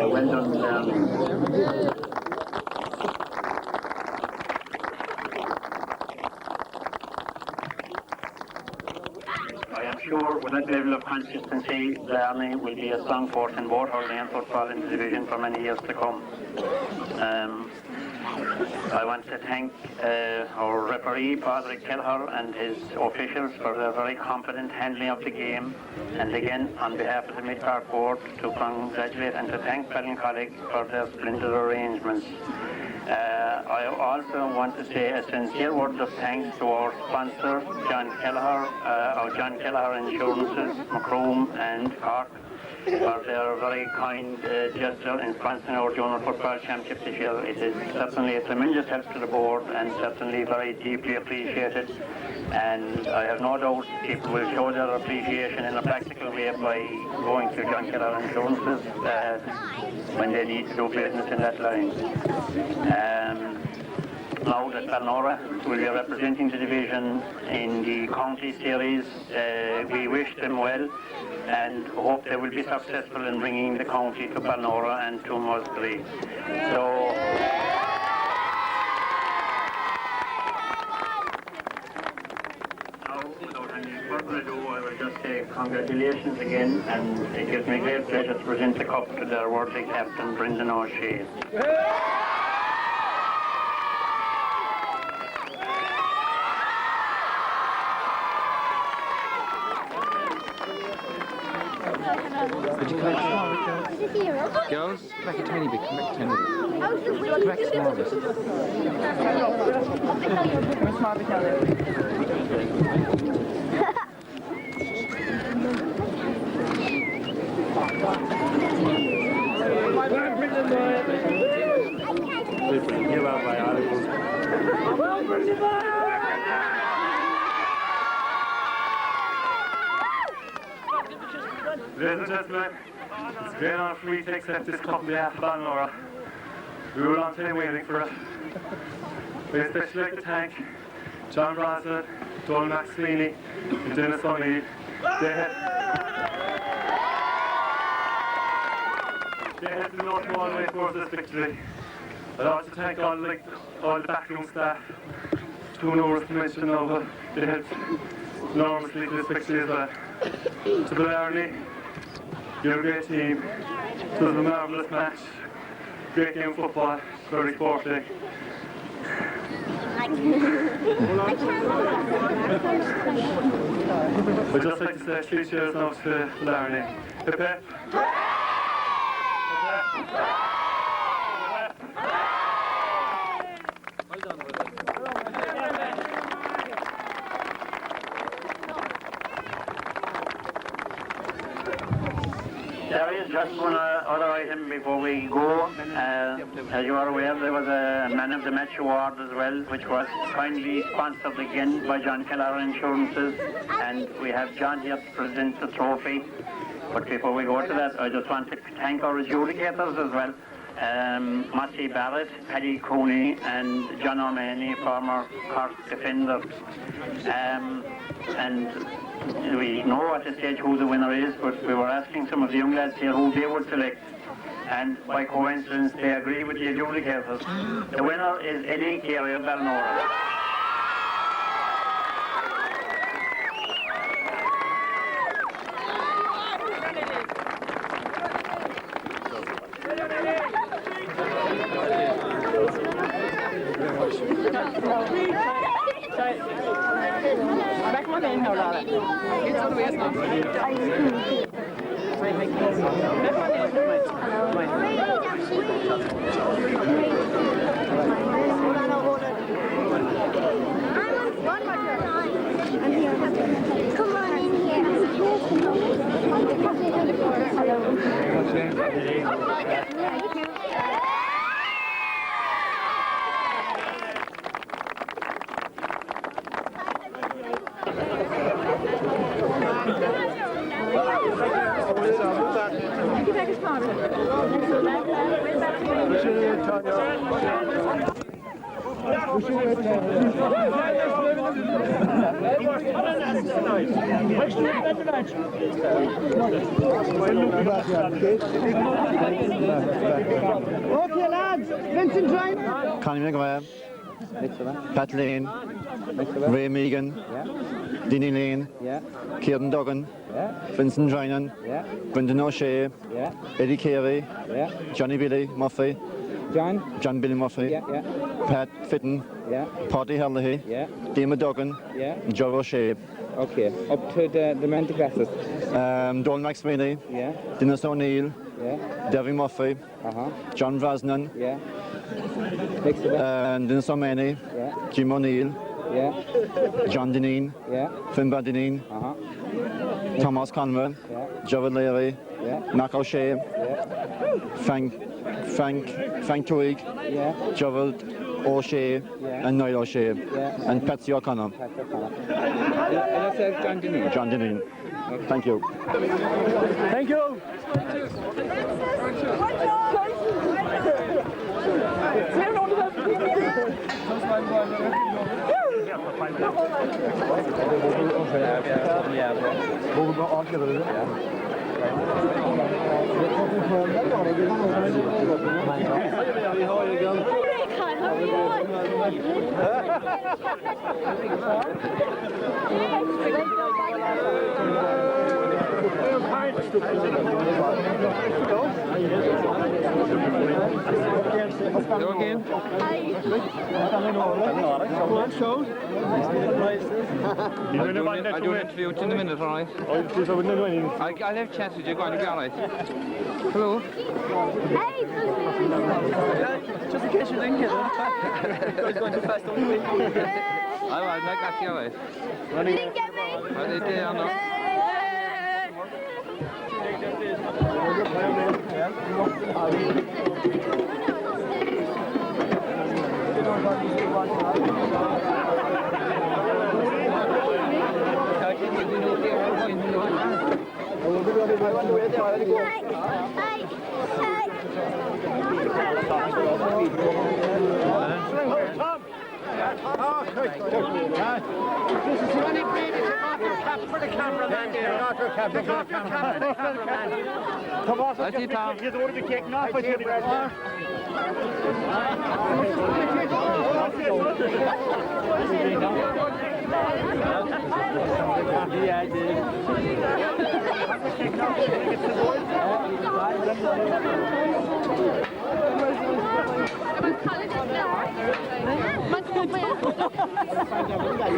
Well done, Blarney. sure with that level of consistency, Blarney will be a strong force in both hurling and football in the division for many years to come. I want to thank our referee, Patrick Kelleher, and his officials for their very competent handling of the game. And again, on behalf of the Mid-Cork board, to congratulate and to thank Ballincollig for their splendid arrangements. I also want to say a sincere word of thanks to our sponsor, John Kelleher Insurances, Macroom and Cork, for their very kind gesture in sponsoring our Junior Football Championship this year. It is certainly a tremendous help to the board and certainly very deeply appreciated. And I have no doubt people will show their appreciation in a practical way by going to John Kelleher Insurances when they need to do business in that line. Now that Ballinora will be representing the division in the county series, we wish them well and hope they will be successful in bringing the county to Ballinora and to Musgrave. So, now, without any further ado, I will just say congratulations again, and it gives me great pleasure to present the cup to their worthy captain, Brendan O'Shea. Did you collect girls? Collect a tiny bit, collect a tiny bit. Collect small bit. Ladies and gentlemen, it's a great honour for me to accept this cup on behalf of Ballinora. We were a long time waiting for it. We especially like to thank John Brosnan, Donald McSweeney, and Dennis O'Neill. They helped the North all the way towards this victory. I'd also thank all the backroom staff, too numerous to mention now, but they helped enormously to this victory as well. To Blarney, you're a great team. It was a marvellous match. Great game of football, very sporty. I'd just like to say 3 cheers now to Blarney. Hip hip. There is just one other item before we go. As you are aware, there was a Man of the Match award as well, which was kindly sponsored again by John Kelleher Insurances, and we have John here to present the trophy. But before we go to that, I just want to thank our adjudicators as well. Matty Barrett, Paddy Cooney and John O'Mahony, former Cork defender. And we know at this stage who the winner is, but we were asking some of the young lads here who they would select. And by coincidence, they agree with the adjudicators. The winner is Eddie Carey of Ballinora. Come on in here. Okay, lads. Vincent Ryan. Connie McGuire, Kathleen, Ray Megan, Dinny Lane, Yeah. Kieran Duggan, Yeah. Vincent Drinan, Yeah. Brendan O'Shea, Yeah. Eddie Carey, Yeah. Johnny Billy Murphy, John Billy Murphy, Yeah. Yeah. Pat Fitton, Yeah. Paddy Herlihy, Yeah. Dima Duggan, Yeah. Joe O'Shea, Okay. Up to the mental classes. Donald McSweeney, Yeah. Dennis O'Neill, Yeah. Derry Murphy, John Brosnan, Yeah. Next to that. Dennis O'Many, Yeah. Jim O'Neill, Yeah. John Dineen, Yeah. Finn Badineen, Thomas Conwell, Yeah. Gerald Leary, Yeah. Mac O'Shea, Yeah. Frank Twig, Yeah. Gerald O'Shea, Yeah. and Niall O'Shea, Yeah. and Patsy O'Connor. And yourself, John Deneen. John Dineen. Thank you. Thank you. Hello again. I'll do an interview in a minute, all right? I'll have chats with you. Go on, you'll be all right. Hello. Just in case you didn't get it. I was going too fast on the way. I got you all right. You didn't get me? I did, I know. That's it, Tom. You don't want to be kicking off, I tell you. Yeah, I did.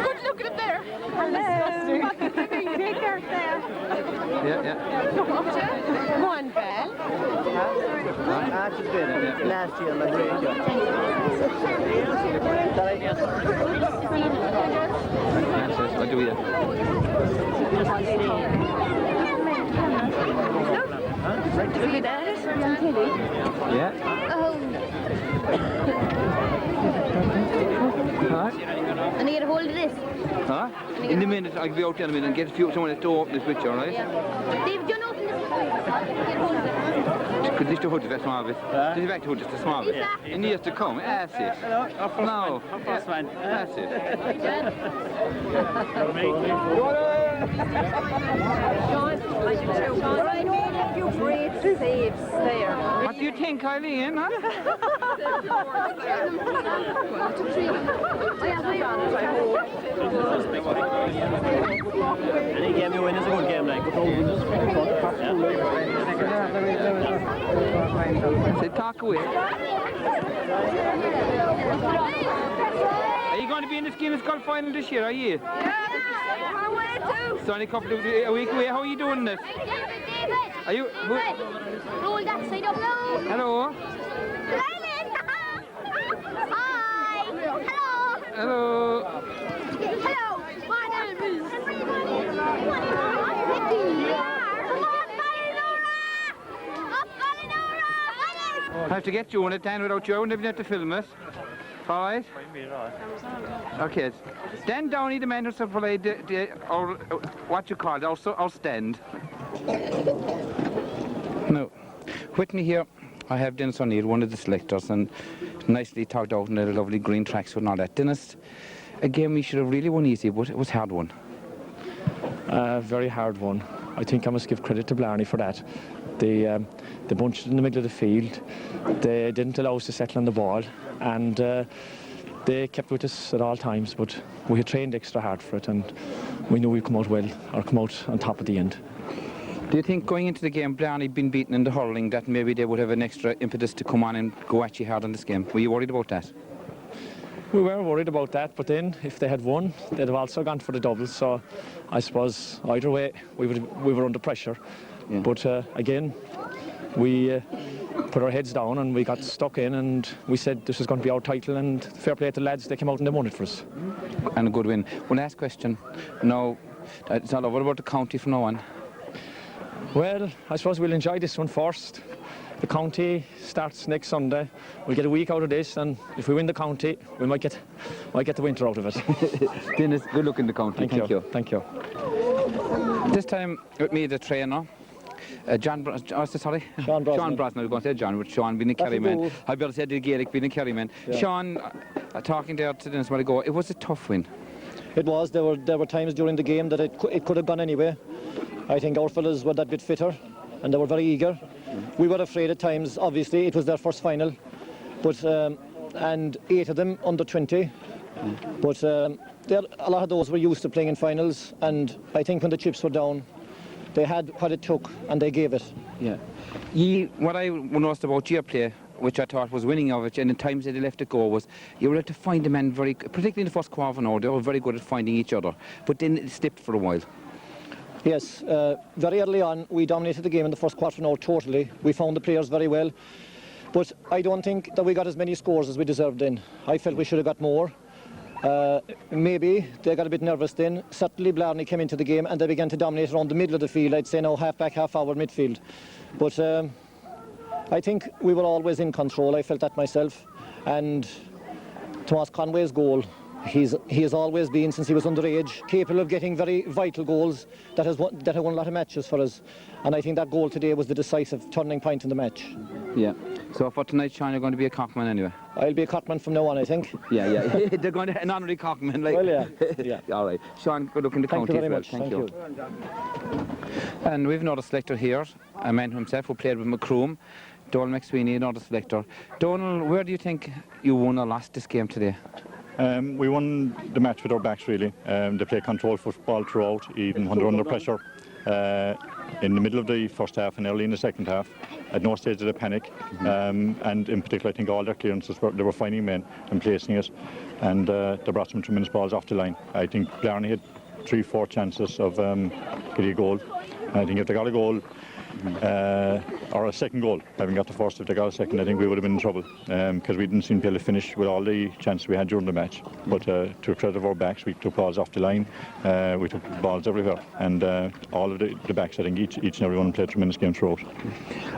Good looking up there. Hello. Take care there. Yeah. Go on, Belle. That's a bit. Last year, like I'll do it. Look at that. Yeah. And you get a hold of this. Huh? In a minute, I'll be out in a minute and get someone to open this picture, all right? Yeah. David, you know this. Get a hold of it. Could this hold just a small bit? This is back to just a small bit. In years to come, that's it. No, that's it. I know a few great saves there. What do you think, Eileen, huh? Any game you win is a good game, like. Say, talk away. Are you going to be in the Skinners Golf final this year, are you? It's only a couple of a week away. How are you doing this? Are you? Roll that side up. Hello. Hi. Hello. Hello. Hello. I have to get you on it, Dan, without you. I wouldn't even have to film it. All right? Okay. Stand down, the man who's played or what you call it, also, I'll stand. Now, with me here, I have Dennis O'Neill, one of the selectors, and nicely tucked out in a lovely green tracksuit and all that. Dennis, a game we should have really won easy, but it was hard won. Very hard one. I think I must give credit to Blarney for that. They bunched in the middle of the field. They didn't allow us to settle on the ball, and they kept with us at all times, but we had trained extra hard for it, and we knew we'd come out well, or come out on top at the end. Do you think going into the game, Blarney been beaten in the hurling, that maybe they would have an extra impetus to come on and go at you hard in this game? Were you worried about that? We were worried about that, but then if they had won, they'd have also gone for the double. So I suppose either way, we were under pressure. Yeah. But again, we put our heads down and we got stuck in, and we said this was going to be our title, and fair play to the lads, they came out and they won it for us. And a good win. One last question. No, it's not over. What about the county from now on? Well, I suppose we'll enjoy this one first. The county starts next Sunday. We'll get a week out of this, and if we win the county, we might get the winter out of it. Dennis, good luck in the county. Thank you. Thank you. This time with me, the trainer, Sean Brosnan. I was going to say John, but Sean being a Kerryman. I better say the Gaelic being a Kerryman. Yeah. Sean, talking there to Dennis a while ago, it was a tough win. It was. There were times during the game that it could have gone anyway. I think our fellas were that bit fitter, and they were very eager. We were afraid at times. Obviously, it was their first final, but and 8 of them under 20. But a lot of those were used to playing in finals, and I think when the chips were down, they had what it took, and they gave it. Yeah. What I noticed about your play, which I thought was winning of it, and in times that they left it go, was you were able to find the men particularly in the first quarter now, they were very good at finding each other, but then it slipped for a while. Yes, very early on we dominated the game in the first quarter now totally. We found the players very well, but I don't think that we got as many scores as we deserved then. I felt we should have got more. Maybe they got a bit nervous then. Certainly Blarney came into the game and they began to dominate around the middle of the field. I'd say now half back, half forward midfield. But I think we were always in control. I felt that myself. And Thomas Conway's goal, he has always been, since he was underage, capable of getting very vital goals that have won a lot of matches for us. And I think that goal today was the decisive turning point in the match. Yeah. So for tonight, Sean, you're going to be a cockman anyway? I'll be a cockman from now on, I think. Yeah. They're going to an honorary cockman. Like. Well, yeah. All right. Sean, good luck in the county as well. Thank you. And we've another selector here, a man himself who played with Macroom, Donal McSweeney, another selector. Donal, where do you think you won or lost this game today? We won the match with our backs, really. They play control football throughout, even when they're under pressure. In the middle of the first half and early in the second half, at no stage did they panic. And in particular, I think all their clearances, they were finding men and placing it. And they brought some tremendous balls off the line. I think Blarney had 3-4 chances of getting a goal. And I think if they got a goal, or a second goal, having got the first, if they got a second, I think we would have been in trouble, because we didn't seem to be able to finish with all the chances we had during the match. But to the credit of our backs, we took balls off the line, we took balls everywhere, and all of the backs, I think each and every one played a tremendous game throughout.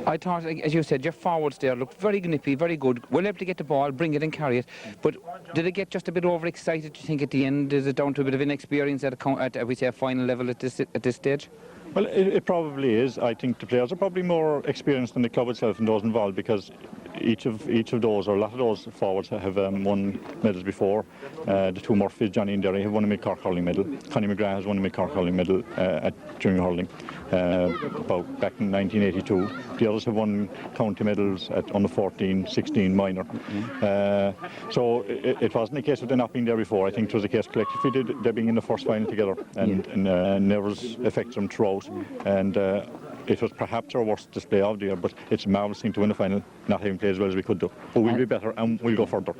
I thought, as you said, your forwards there looked very nippy, very good, well able to get the ball, bring it and carry it, but did it get just a bit overexcited, do you think, at the end? Is it down to a bit of inexperience at a final level at this stage? Well, it probably is. I think the players are probably more experienced than the club itself and those involved, because each of those, or a lot of those forwards, have won medals before. The two Murphys, Johnny and Derry, have won a Mid-Cork hurling medal. Connie McGrath has won a Mid-Cork hurling medal at junior hurling back in 1982. The others have won county medals at under 14, 16 minor. So it wasn't a case of them not being there before. I think it was a case collectively they being in the first final together, and nerves affected them throughout. And it was perhaps our worst display of the year, but it's a marvellous thing to win a final, not having played as well as we could do. But we'll be better and we'll go further.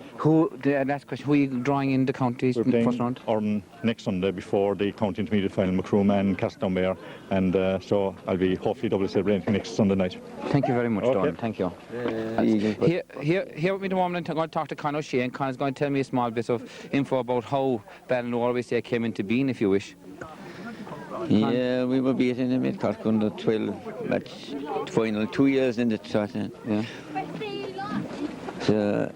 The last question, who are you drawing in the counties in the first round? Orton next Sunday before the county intermediate final, Macroom and Castletownbere, and so I'll be hopefully double celebrating next Sunday night. Thank you very much, okay. Donald. Thank you. Here with me the moment, I'm going to talk to Conor O'Shea, and Conor's going to tell me a small bit of info about how Ballinora, we say, came into being, if you wish. Yeah, we were beaten in Mid-Cork under 12 match final 2 years in the tournament. Yeah. So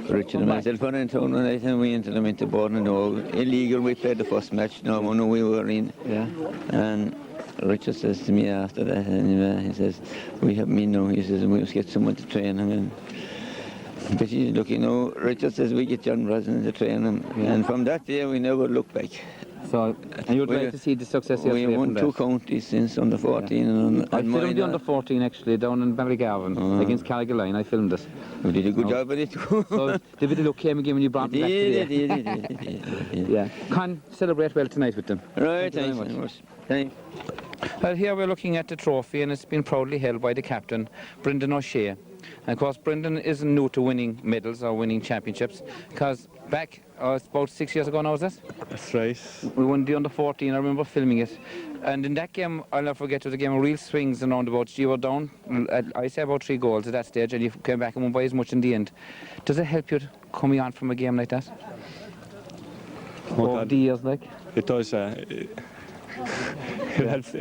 Richard and myself were in town one night and we entered them into Blarney. No, illegal, we played the first match. No, we were in. Yeah. And Richard says to me after that, and he says, we have me now. He says, we must get someone to train him. And but look, Richard says we get John Brosnan to train him. Yeah. And from that day we never looked back. So, and you'd like to see the success We yesterday won from 2 there? counties since under 14 and I filmed the minor. under 14 actually down in Ballincollig against Carrigaline. I filmed it. We did a good job at it too. So the bit of luck came again when you brought them back today. Yeah. Can celebrate well tonight with them. Right, Thank you thanks very very much. much. Thanks. Well, here we're looking at the trophy, and it's been proudly held by the captain, Brendan O'Shea. And of course, Brendan isn't new to winning medals or winning championships, because back about 6 years ago now, is it? That's right. We won the under 14. I remember filming it, and in that game, I'll never forget, it was a game of real swings and roundabouts. You were down, I say about 3 goals at that stage, and you came back and won by as much in the end. Does it help you coming on from a game like that? Over the years, like? It does. It helps.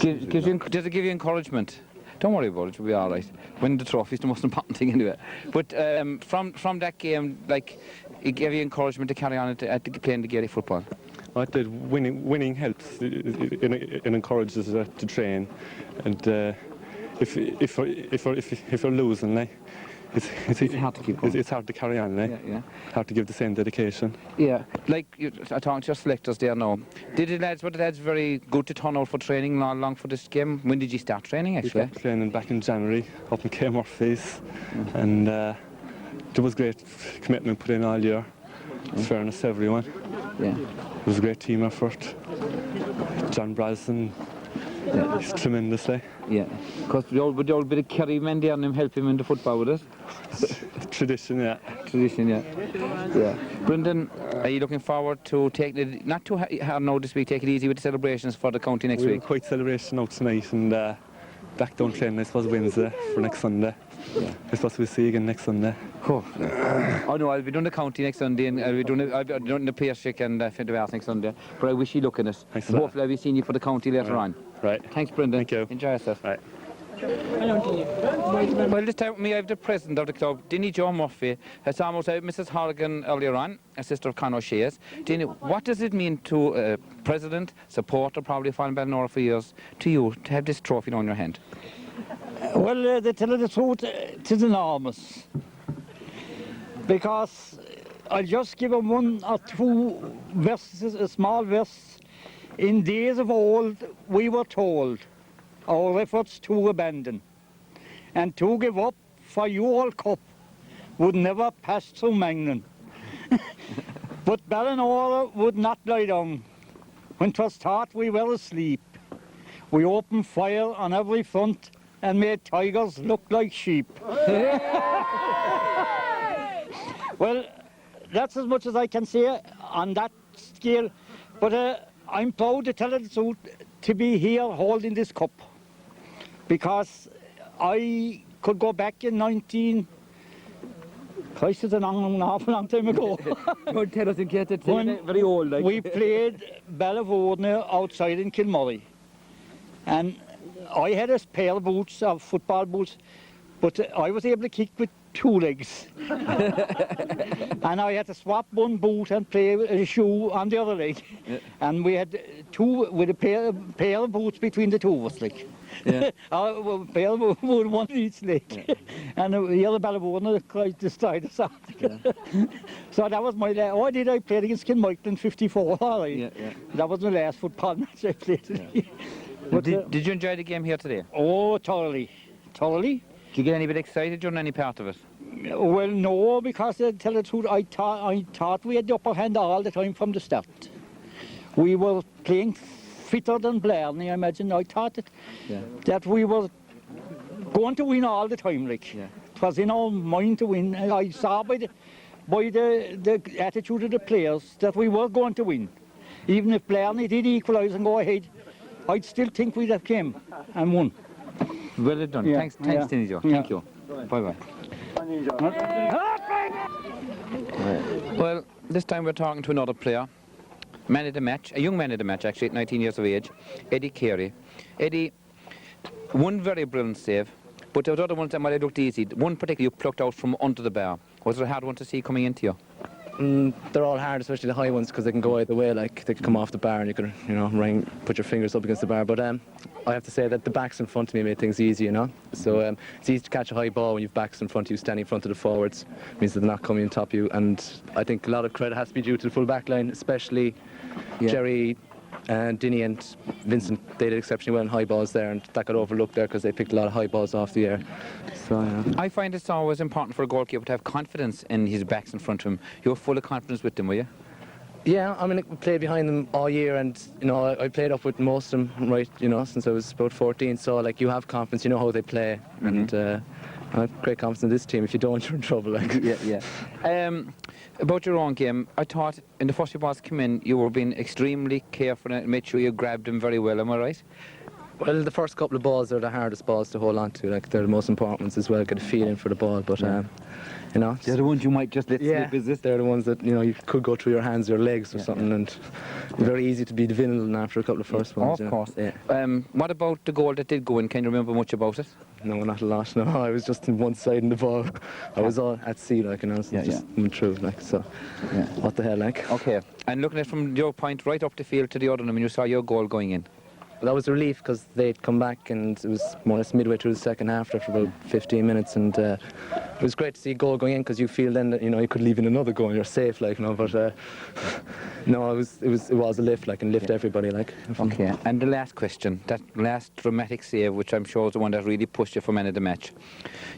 Does it give you encouragement? Don't worry about it, you'll be all right. Winning the trophy is the most important thing anyway. But from that game, like, it gave you encouragement to carry on at playing the Gaelic football? What did winning helps. It encourages us to train, and if you're losing, like, it's hard to keep going. It's hard to carry on, like. Yeah. Hard to give the same dedication. Yeah, like I talked to your selectors there now. Were the lads very good to turn out for training all along for this game? When did you start training actually? We started training back in January up in K. Murphy's, and there was great commitment put in all year. Fairness to everyone. Yeah. It was a great team effort. John Brasden, he's tremendous, like. Yeah, because the old bit of Kerry men there and him help him in the football with it. Tradition, yeah. Tradition, yeah. Yeah. Brendan, are you looking forward to taking it, not too hard now this week, take it easy with the celebrations for the county next week? Quite celebration out tonight, and back down training, I suppose, Wednesday for next Sunday. Yeah. I suppose we'll see you again next Sunday. Oh no, I'll be doing the county next Sunday, and I'll be doing the Piercic and Fendervars next Sunday. But I wish you luck in it. Thanks and hopefully I'll be seeing you for the county later on. Right. Thanks, Brendan. Thank you. Enjoy yourself. Right. Well, this time with me, I have the president of the club, Dinny Joe Murphy. It's almost out Mrs. Horgan earlier on, a sister of Con O'Shea's. Dinny, what does it mean to a president, supporter, probably following Ballinora for years, to you to have this trophy on your hand? Well, to tell you the truth, it is enormous. Because I'll just give them 1 or 2 verses, a small verse. In days of old, we were told our efforts to abandon, and to give up for your cup would never pass through Magnan. But Ballinora would not lie down. When 'twas thought we were asleep, we opened fire on every front and made tigers look like sheep. Well, that's as much as I can say on that scale, but I'm proud to tell you the truth, to be here holding this cup, because I could go back in 19... Christ, it's an awful long time ago. Don't tell us in case it's very old. Like. We played Ballinora outside in Kilmurray, and I had a pair of boots, of football boots, but I was able to kick with 2 legs. And I had to swap 1 boot and play a shoe on the other leg. Yeah. And we had 2 with a pair of boots between the 2 of us, like. Yeah. A pair of boots, 1 in each leg. Yeah. And the other Ballinora quite destroyed us out. Yeah. So that was my last. I played against Kilmurray in 54. Right? Yeah, yeah. That was my last football match I played. Yeah. But, did you enjoy the game here today? Oh, thoroughly. Thoroughly. Did you get any bit excited during any part of it? Well, no, because to tell the truth, I thought we had the upper hand all the time from the start. We were playing fitter than Blarney, I imagine. I thought that we were going to win all the time, like. Yeah. It was in our mind to win. I saw by the attitude of the players that we were going to win. Even if Blarney did equalise and go ahead, I'd still think we'd have came and won. Well done. Yeah. Thanks, Tinny Joe. Thank you. Bye-bye. Well, this time we're talking to another player, man of the match, a young man of the match actually, at 19 years of age, Eddie Carey. Eddie, 1 very brilliant save, but there were other ones that might have looked easy. One particularly you plucked out from under the bar. Was it a hard one to see coming into you? they're all hard, especially the high ones, because they can go either way. Like they can come off the bar and you can, put your fingers up against the bar. But I have to say that the backs in front of me made things easy, So it's easy to catch a high ball when you've backs in front of you, standing in front of the forwards. It means that they're not coming on top of you. And I think a lot of credit has to be due to the full back line, especially Jerry, Dinny and Vincent. They did exceptionally well in high balls there, and that got overlooked there because they picked a lot of high balls off the air. So I find it's always important for a goalkeeper to have confidence in his backs in front of him. You were full of confidence with them, were you? Yeah, I played behind them all year, and I played up with most of them, right? Since I was about 14. So like you have confidence, you know how they play, and I have great confidence in this team. If you don't, you're in trouble. Like. Yeah. About your own game, I thought in the first few balls came in, you were being extremely careful and made sure you grabbed them very well. Am I right? Well, the first couple of balls are the hardest balls to hold on to. Like they're the most important ones as well. Get a feeling for the ball, but they're the ones you might just let slip. Is this? They're the ones that you could go through your hands, your legs, or something, and very easy to be divinial after a couple of first ones. Of course. Yeah. What about the goal that did go in? Can you remember much about it? No, not a lot. No, I was just in one side in the ball. I was all at sea, like, just went through, like, so. What the hell, like? Okay. And looking at it from your point right up the field to the other one, when you saw your goal going in. Well, that was a relief because they'd come back, and it was more or less midway through the second half after about 15 minutes, and it was great to see a goal going in because you feel then that you could leave in another goal and you're safe, like, but no, it was a lift, like, and lift everybody, like. Okay. And the last question, that last dramatic save, which I'm sure is the one that really pushed you for man of the match.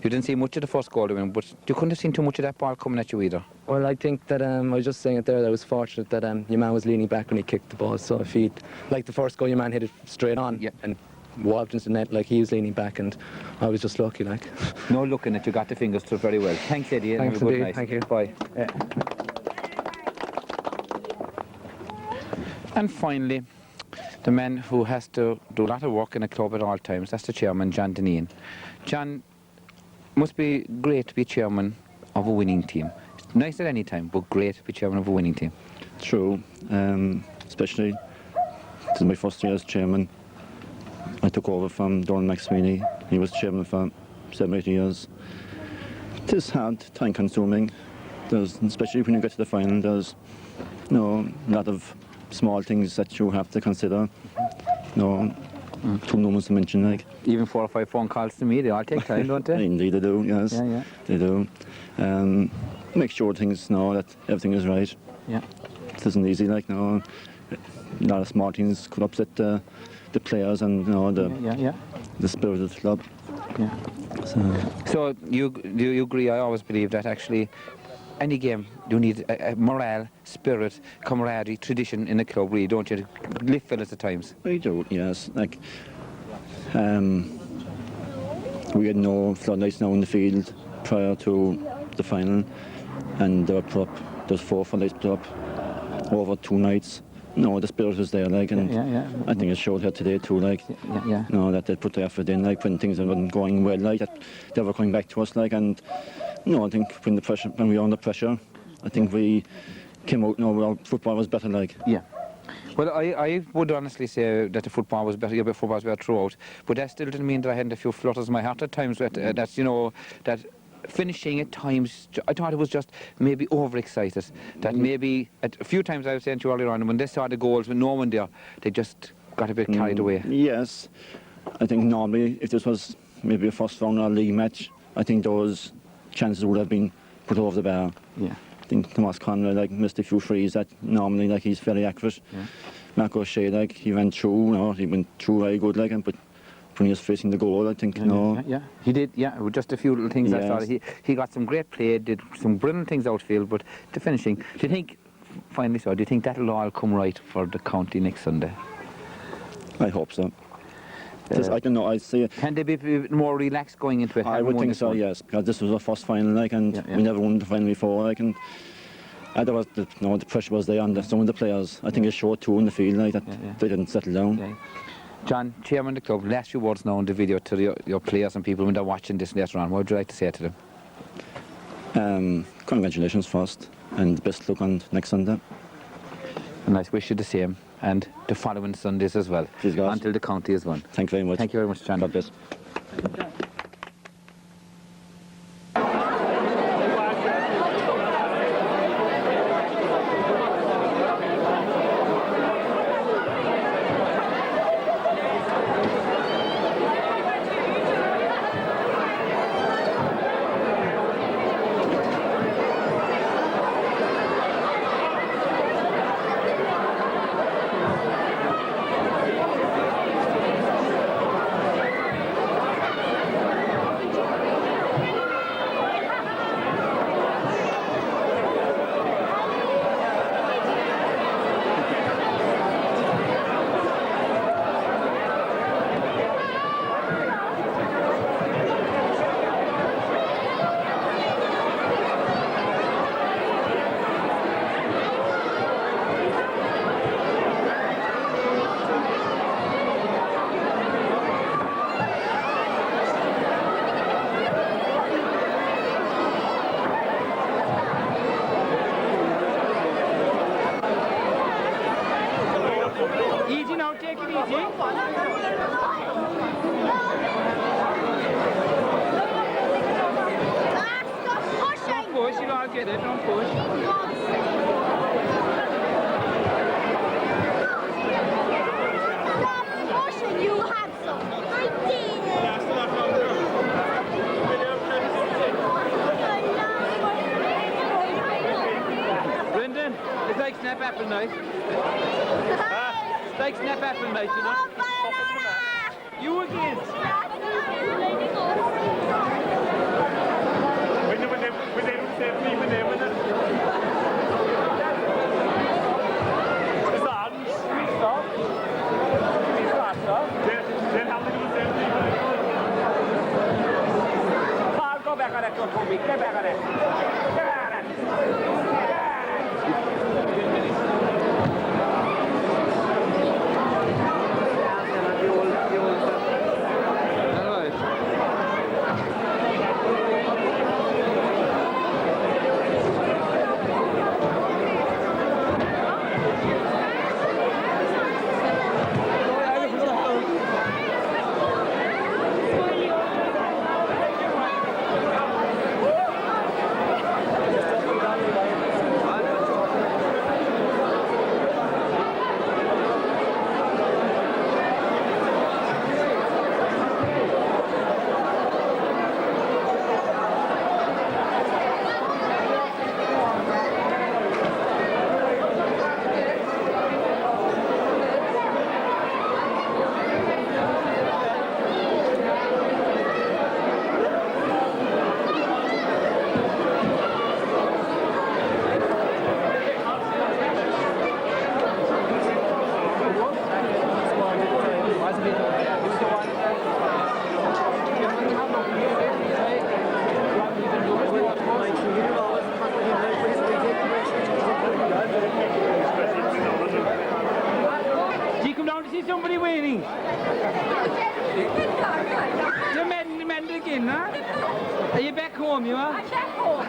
You didn't see much of the first goal to win, but you couldn't have seen too much of that ball coming at you either. Well, I think that I was just saying it there that I was fortunate that your man was leaning back when he kicked the ball, so if he'd, like the first goal, your man hit it straight on and walloped into the net, like he was leaning back, and I was just lucky, like. No looking at you, got the fingers through very well. Thanks, Eddie. Thanks, have a good Eddie. night. Thank you. Bye. And finally, the man who has to do a lot of work in a club at all times, that's the chairman, John Deneen. John, must be great to be chairman of a winning team. It's nice at any time, but great to be chairman of a winning team. True, especially this is my first year as chairman. I took over from Donald McSweeney. He was chairman for 7 or 8 years. It is hard, time consuming. Especially when you get to the final, there's a lot of small things that you have to consider. Too numerous to mention, like. Even 4 or 5 phone calls to me, they all take time, don't they? Indeed they do, yes. Yeah. They do. Make sure things that everything is right. Yeah. It isn't easy, like, a lot of small things could upset the players and the spirit of the club. Yeah. So you agree? I always believe that actually any game you need a morale, spirit, camaraderie, tradition in a club, really, don't you? Lift fellas at times. We do, yes. Like we had no floodlights now in the field prior to the final, and they were put up. There's 4 floodlights put up over 2 nights. The spirit was there, like, and I think it showed here today too, like, that they put the effort in, like, when things weren't going well, like, that they were coming back to us, like, and I think when we were under pressure, I think we came out. Our football was better, like. Yeah. Well, I would honestly say that the football was better. Football was better throughout, but that still didn't mean that I hadn't a few flutters in my heart at times. That's that. Finishing at times, I thought it was just maybe overexcited. That maybe a few times I was saying to you earlier on, when they saw the goals with no one there, they just got a bit carried away. Yes, I think normally if this was maybe a first round or a league match, I think those chances would have been put over the bar. Yeah. I think Thomas Conway missed a few frees that normally he's very accurate. Yeah. Mark O'Shea he went through, he went through very good but when he was facing the goal, I think, Yeah, he did, with just a few little things. Yes. I thought he got some great play, did some brilliant things outfield, but the finishing, do you think, finally do you think that'll all come right for the county next Sunday? I hope so. I don't know, I see. Can they be more relaxed going into it? I would think so, yes, because this was our first final, and we never won the final before, and there was the pressure was there on some of the players. I think it showed too in the field, that they didn't settle down. Yeah. John, chairman of the club, last few words now in the video to your players and people when they're watching this later on. What would you like to say to them? Congratulations first, and best luck on next Sunday. And I wish you the same, and the following Sundays as well, until the county is won. Thank you very much. Thank you very much, John. God bless. take it easy. Don't push, you'll all get it, don't push. You had some. Brendan, it's like snap apple night. It's like snap apple night, you know. You again. Go back on that, go Toby. Get back on it. Get on it. Do you come down to see somebody waiting? You're men again, huh? Are you back home, you are? I'm back home.